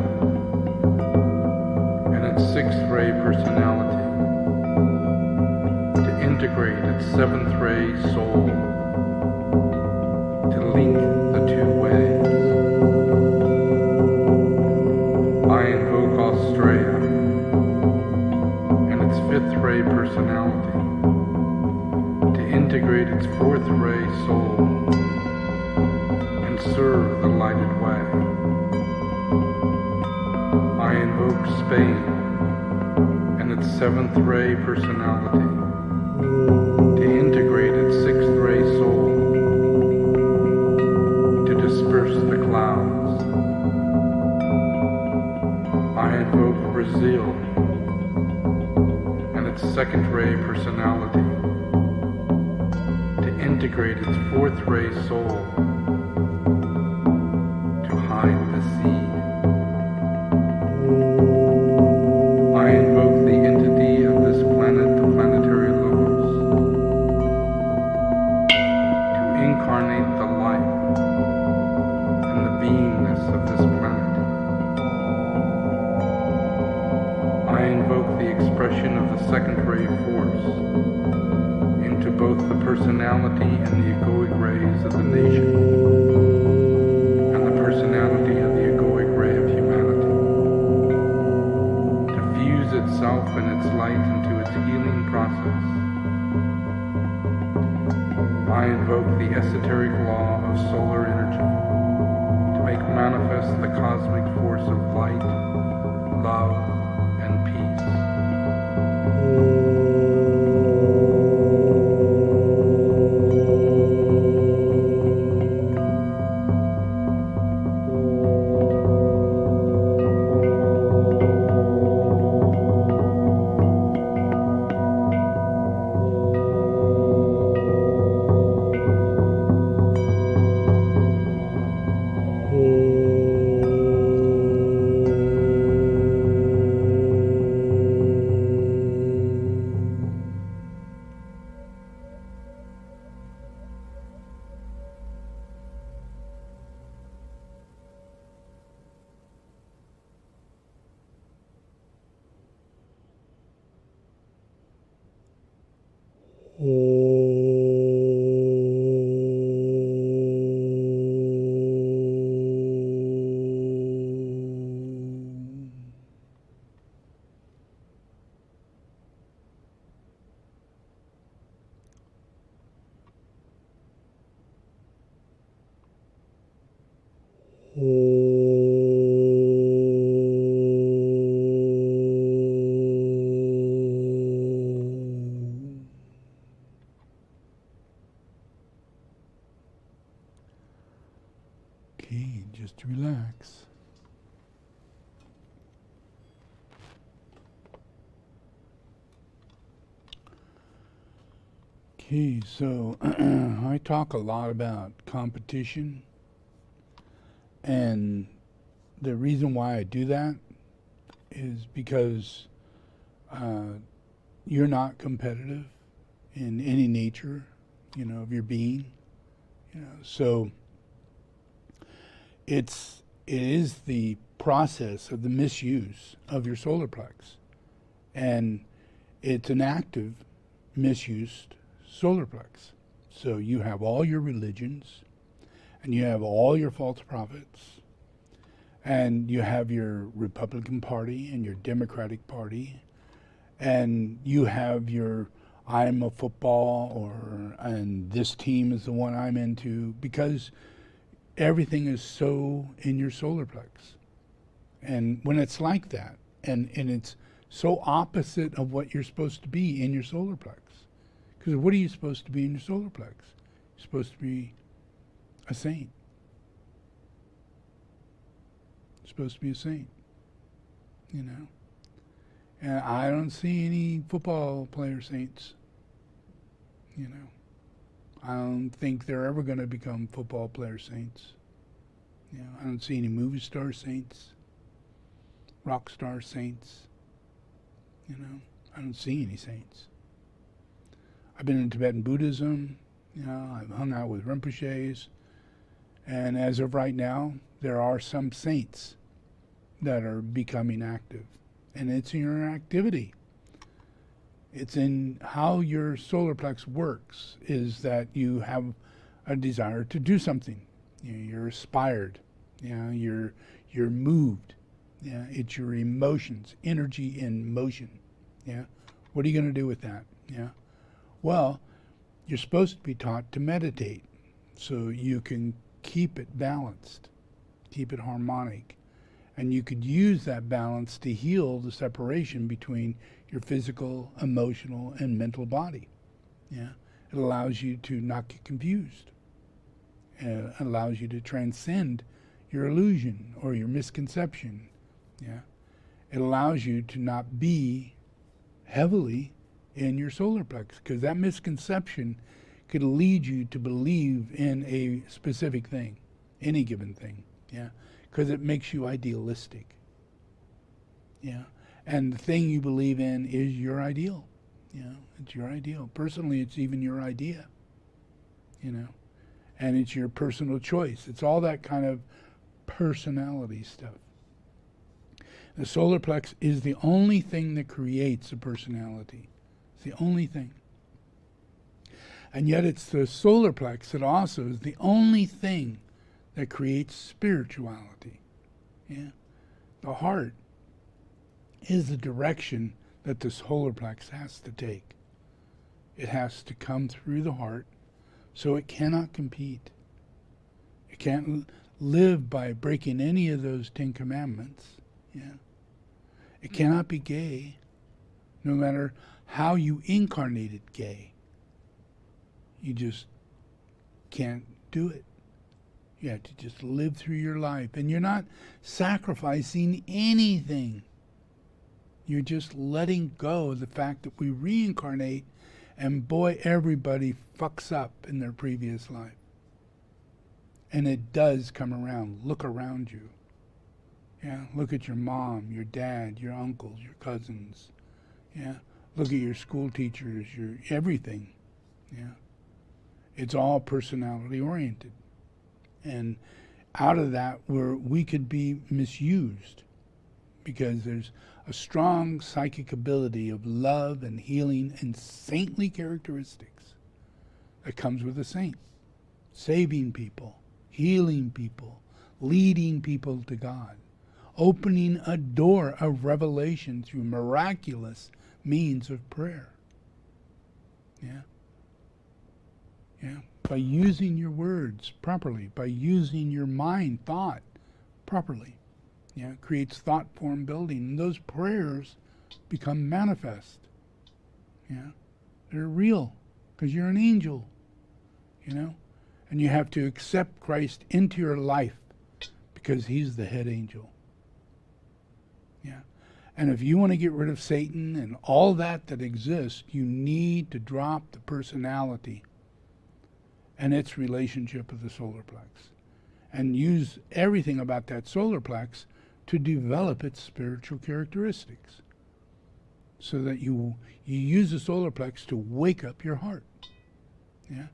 and its sixth ray personality to integrate its seventh ray soul, to link the two ways. I invoke Australia and its fifth ray personality to integrate its fourth ray soul and serve the lighted way. I invoke Spain and its seventh ray personality to integrate its sixth ray soul, to disperse the clouds. I invoke Brazil and its second ray personality to integrate its fourth ray soul, to hide the seed. I invoke the entity of this planet, the planetary logos, to incarnate the life and the beingness of this planet. I invoke the expression of the second ray force into both the personality and the egoic rays of the nation, and the personality of the egoic ray of humanity, to fuse itself and its light into its healing process. I invoke the esoteric law of solar energy to make manifest the cosmic force of light, love, and peace. Om. Okay, so I talk a lot about competition, and the reason why I do that is because you're not competitive in any nature, of your being, so it is the process of the misuse of your solar plex, and it's an active misused solar plex. So you have all your religions, and you have all your false prophets, and you have your Republican Party and your Democratic Party, and you have your I'm a football and this team is the one I'm into, because everything is so in your solar plex. And when it's like that, and it's so opposite of what you're supposed to be in your solar plex. Because what are you supposed to be in your solar plex? You're supposed to be a saint. You're supposed to be a saint, And I don't see any football player saints, I don't think they're ever going to become football player saints. I don't see any movie star saints, rock star saints, I don't see any saints. I've been in Tibetan Buddhism, I've hung out with Rinpoches, and as of right now, there are some saints that are becoming active. And it's in your activity. It's in how your solar plex works, is that you have a desire to do something. You're inspired. You're moved. It's your emotions, energy in motion. What are you going to do with that? Well, you're supposed to be taught to meditate so you can keep it balanced, keep it harmonic. And you could use that balance to heal the separation between your physical, emotional, and mental body. It allows you to not get confused. It allows you to transcend your illusion or your misconception. It allows you to not be heavily in your solar plex, because that misconception could lead you to believe in a specific thing, any given thing. Because it makes you idealistic. And the thing you believe in is your ideal. It's your ideal. Personally, it's even your idea. And it's your personal choice. It's all that kind of personality stuff. The solar plex is the only thing that creates a personality. It's the only thing. And yet it's the solar plex that also is the only thing that creates spirituality. The heart is the direction that the solar plex has to take. It has to come through the heart, so it cannot compete. It can't live by breaking any of those 10 commandments. It cannot be gay, no matter how you incarnated gay. You just can't do it. You have to just live through your life. And you're not sacrificing anything. You're just letting go of the fact that we reincarnate, and boy, everybody fucks up in their previous life. And it does come around. Look around you. Look at your mom, your dad, your uncles, your cousins. Look at your school teachers, your everything. It's all personality oriented. And out of that, we could be misused, because there's a strong psychic ability of love and healing and saintly characteristics that comes with a saint. Saving people, healing people, leading people to God, opening a door of revelation through miraculous means of prayer. By using your words properly, by using your mind, thought properly. Creates thought form building. And those prayers become manifest. They're real, because you're an angel. And you have to accept Christ into your life, because he's the head angel. And if you want to get rid of Satan and all that exists, you need to drop the personality and its relationship with the solar plex, and use everything about that solar plex to develop its spiritual characteristics, so that you use the solar plex to wake up your heart. Yeah,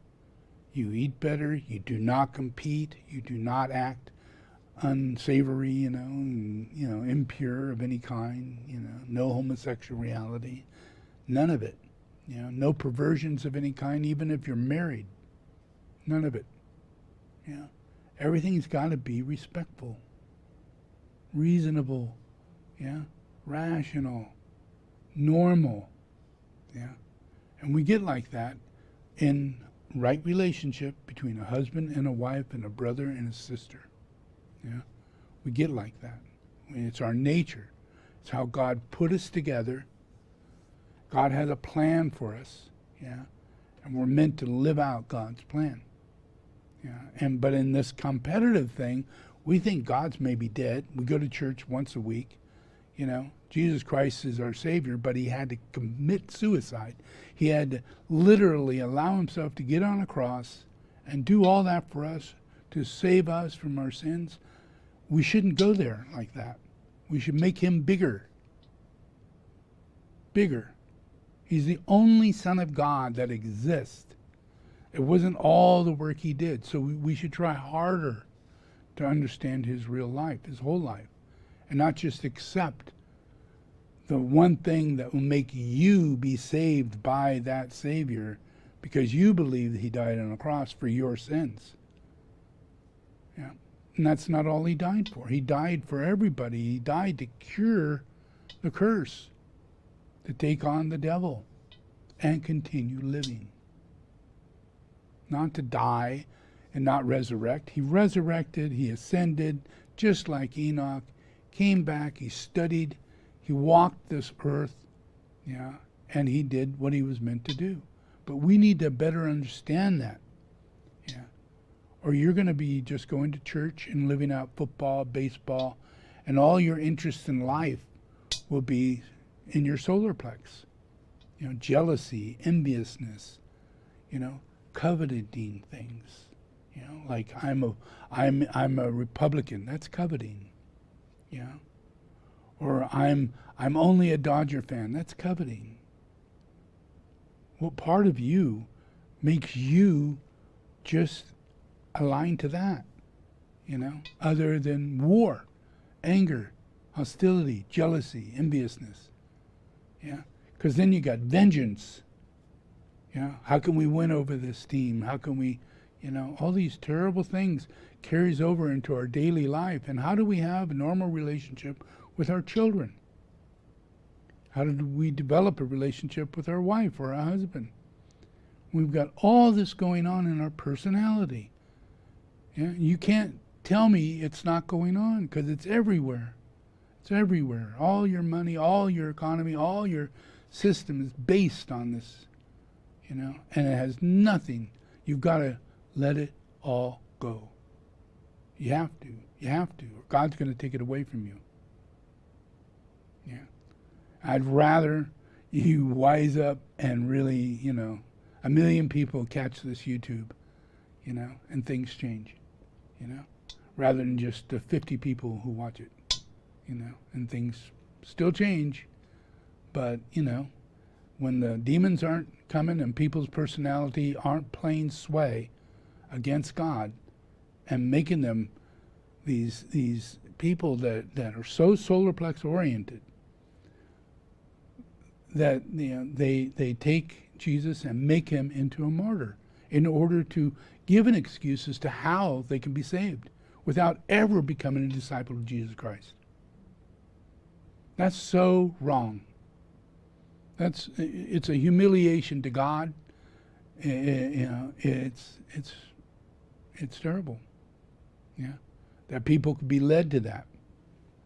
you eat better. You do not compete. You do not act unsavory, impure of any kind. No homosexuality, none of it. No perversions of any kind, even if you're married. None of it. Everything's got to be respectful, reasonable, rational, normal, and we get like that in right relationship between a husband and a wife and a brother and a sister. We get like that. It's our nature. It's how God put us together. God has a plan for us, and we're meant to live out God's plan. But in this competitive thing, we think God's maybe dead. We go to church once a week. Jesus Christ is our Savior, but he had to commit suicide. He had to literally allow himself to get on a cross and do all that for us, to save us from our sins. We shouldn't go there like that. We should make him bigger. Bigger. He's the only Son of God that exists. It wasn't all the work he did, so we should try harder to understand his real life, his whole life, and not just accept the one thing that will make you be saved by that Savior because you believe that he died on a cross for your sins. And that's not all he died for. He died for everybody. He died to cure the curse, to take on the devil and continue living. Not to die and not resurrect. He resurrected, he ascended, just like Enoch, came back, he studied, he walked this earth, and he did what he was meant to do. But we need to better understand that. Or you're going to be just going to church and living out football, baseball, and all your interests in life will be in your solar plex. Jealousy, enviousness, coveting things. Like I'm a Republican. That's coveting. Or I'm only a Dodger fan. That's coveting. What part of you makes you just aligned to that? Other than war, anger, hostility, jealousy, enviousness. Because then you got vengeance. How can we win over this team? How can we, all these terrible things carries over into our daily life. And how do we have a normal relationship with our children? How do we develop a relationship with our wife or our husband? We've got all this going on in our personality. You can't tell me it's not going on, because it's everywhere. It's everywhere. All your money, all your economy, all your system is based on this. And it has nothing. You've got to let it all go. You have to, or God's going to take it away from you. I'd rather you wise up and really, 1 million people catch this YouTube, and things change, rather than just the 50 people who watch it, and things still change. But, when the demons aren't coming and people's personality aren't playing sway against God and making them these people that are so solar plex oriented that they take Jesus and make him into a martyr in order to give an excuse as to how they can be saved without ever becoming a disciple of Jesus Christ. That's so wrong. It's a humiliation to God. It's terrible. That people could be led to that.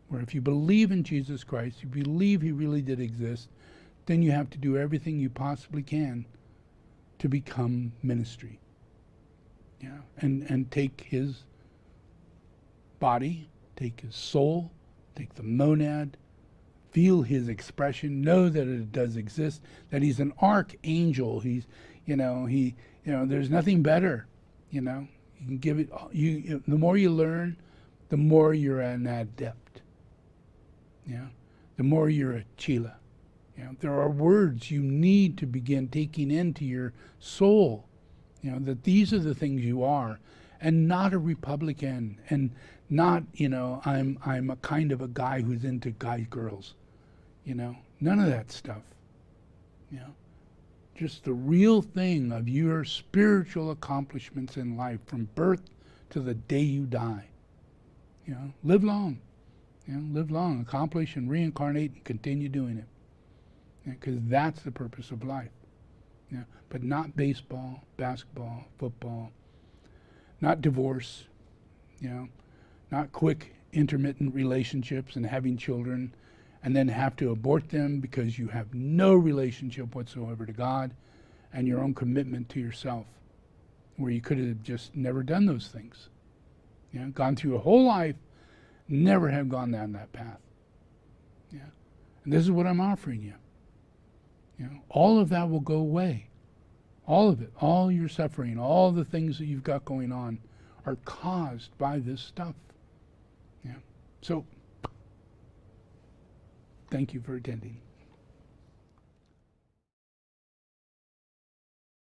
Where if you believe in Jesus Christ, you believe he really did exist, then you have to do everything you possibly can to become ministry. And take his body, take his soul, take the monad, feel his expression, know that it does exist, that he's an archangel. He's, there's nothing better, You can give it, the more you learn, the more you're an adept, the more you're a chila. There are words you need to begin taking into your soul, that these are the things you are, and not a Republican, and not, I'm a kind of a guy who's into girls, none of that stuff, just the real thing of your spiritual accomplishments in life from birth to the day you die. Live long, live long, accomplish and reincarnate and continue doing it. Because that's the purpose of life. But not baseball, basketball, football, not divorce, not quick intermittent relationships and having children and then have to abort them because you have no relationship whatsoever to God and your own commitment to yourself, where you could have just never done those things. Gone through a whole life, never have gone down that path. And this is what I'm offering you. All of that will go away. All of it, all your suffering, all the things that you've got going on are caused by this stuff. So, thank you for attending.